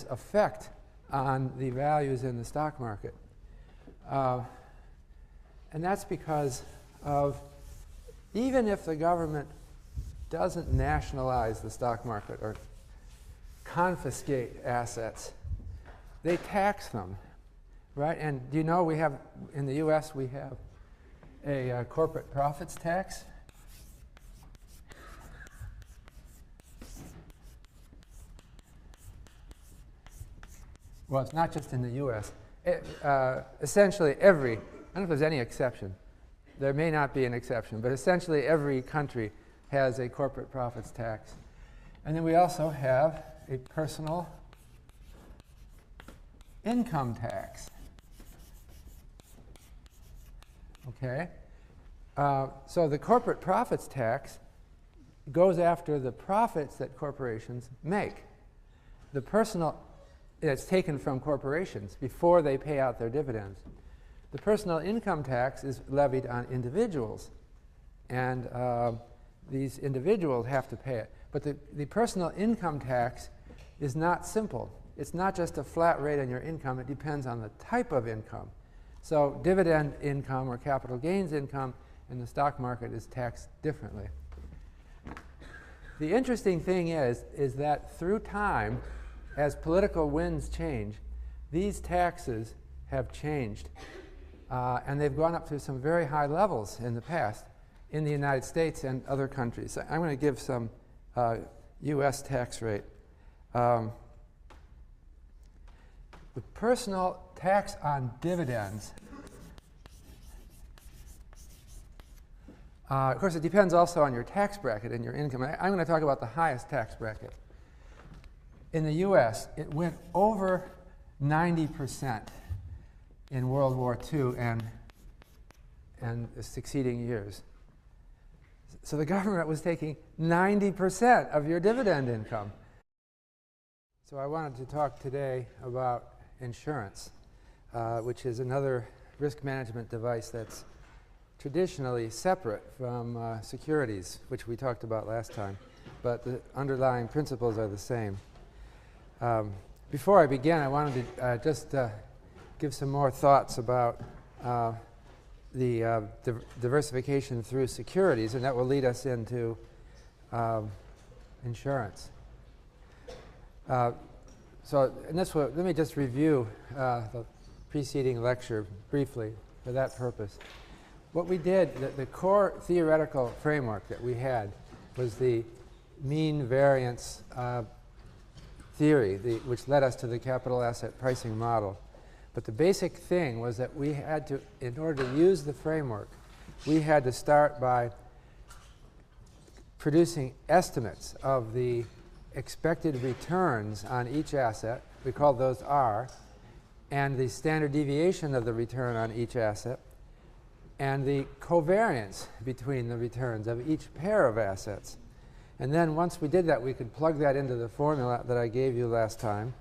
effect on the values in the stock market. And that's because of, even if the government doesn't nationalize the stock market or confiscate assets, they tax them, right? And do you know we have, in the US, we have a corporate profits tax? Well, it's not just in the US. Essentially every, I don't know if there's any exception. There may not be an exception, but essentially every country has a corporate profits tax. And then we also have a personal income tax. Okay? So the corporate profits tax goes after the profits that corporations make. The personal, it's taken from corporations before they pay out their dividends. The personal income tax is levied on individuals, and these individuals have to pay it. But the personal income tax is not simple. It's not just a flat rate on your income. It depends on the type of income. So dividend income or capital gains income in the stock market is taxed differently. The interesting thing is that through time, as political winds change, these taxes have changed. And they've gone up to some very high levels in the past in the United States and other countries. So I'm going to give some US tax rate. The personal tax on dividends, of course, it depends also on your tax bracket and your income. I'm going to talk about the highest tax bracket. In the US, it went over 90% in World War II and the succeeding years. So the government was taking 90% of your dividend income. So I wanted to talk today about insurance, which is another risk management device that's traditionally separate from securities, which we talked about last time, but the underlying principles are the same. Before I begin, I wanted to just give some more thoughts about the diversification through securities, and that will lead us into insurance. So in this way, let me just review the preceding lecture briefly for that purpose. What we did, the core theoretical framework that we had was the mean variance theory, which led us to the capital asset pricing model. But the basic thing was that we had to, in order to use the framework, we had to start by producing estimates of the expected returns on each asset. We called those R, and the standard deviation of the return on each asset, and the covariance between the returns of each pair of assets. And then once we did that, we could plug that into the formula that I gave you last time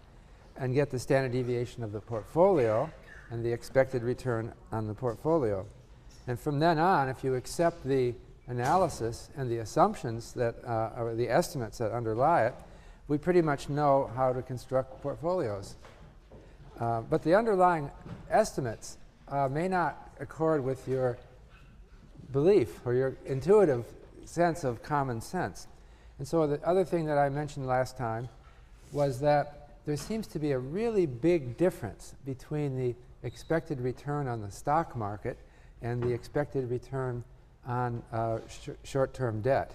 and get the standard deviation of the portfolio and the expected return on the portfolio. And from then on, if you accept the analysis and the assumptions that or the estimates that underlie it, we pretty much know how to construct portfolios. But the underlying estimates may not accord with your belief or your intuitive sense of common sense. And so the other thing that I mentioned last time was that there seems to be a really big difference between the expected return on the stock market and the expected return on short-term debt.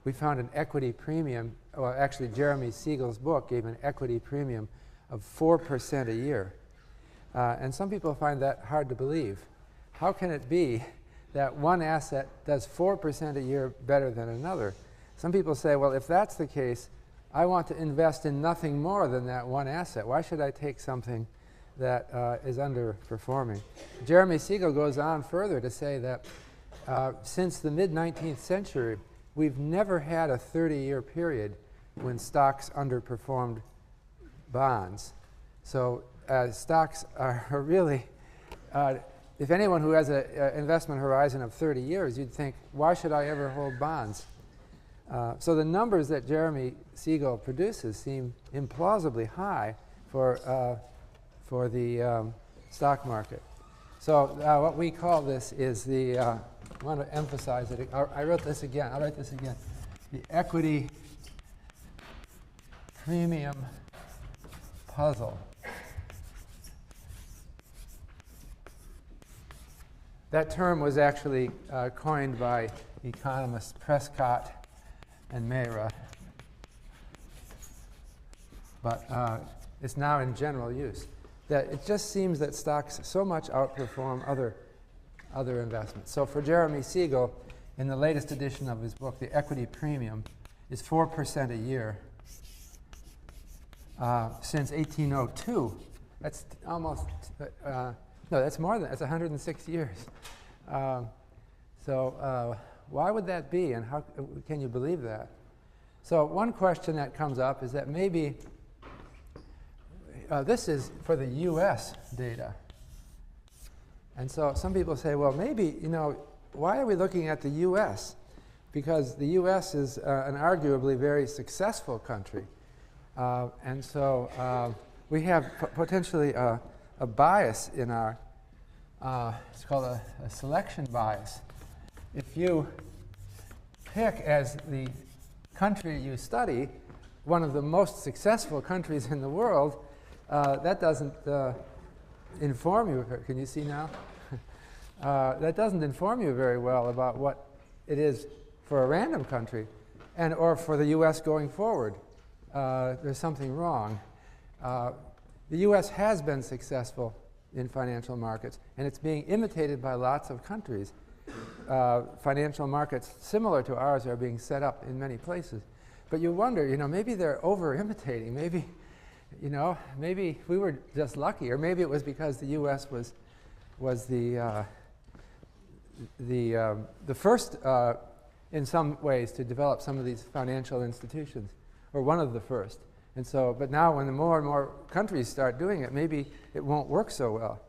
We found an equity premium, well, actually Jeremy Siegel's book gave an equity premium of 4% a year. And some people find that hard to believe. How can it be that one asset does 4% a year better than another? Some people say, well, if that's the case, I want to invest in nothing more than that one asset. Why should I take something that is underperforming? Jeremy Siegel goes on further to say that since the mid-19th century, we've never had a 30-year period when stocks underperformed bonds. So stocks are really, if anyone who has an investment horizon of 30 years, you'd think, why should I ever hold bonds? So the numbers that Jeremy Siegel produces seem implausibly high for the stock market. So what we call this is the, I want to emphasize it. I wrote this again. I'll write this again. The equity premium puzzle. That term was actually coined by economists Prescott and Mayra, but it's now in general use. That it just seems that stocks so much outperform other investments. So for Jeremy Siegel, in the latest edition of his book, the equity premium is 4% a year since 1802. That's almost, no, that's more than, that's 106 years. So why would that be, and how can you believe that? So one question that comes up is that maybe this is for the US data. And so some people say, well, maybe, you know, why are we looking at the US? Because the US is an arguably very successful country. And so we have potentially a bias in our, it's called a selection bias. If you pick as the country you study one of the most successful countries in the world, that doesn't inform you. Can you see now? That doesn't inform you very well about what it is for a random country and or for the US going forward. There's something wrong. The US has been successful in financial markets, and it's being imitated by lots of countries. Financial markets similar to ours are being set up in many places. But you wonder, you know, maybe they're over-imitating. Maybe, you know, maybe we were just lucky, or maybe it was because the U.S. was the first, in some ways, to develop some of these financial institutions, or one of the first. And so, but now when more and more countries start doing it, maybe it won't work so well.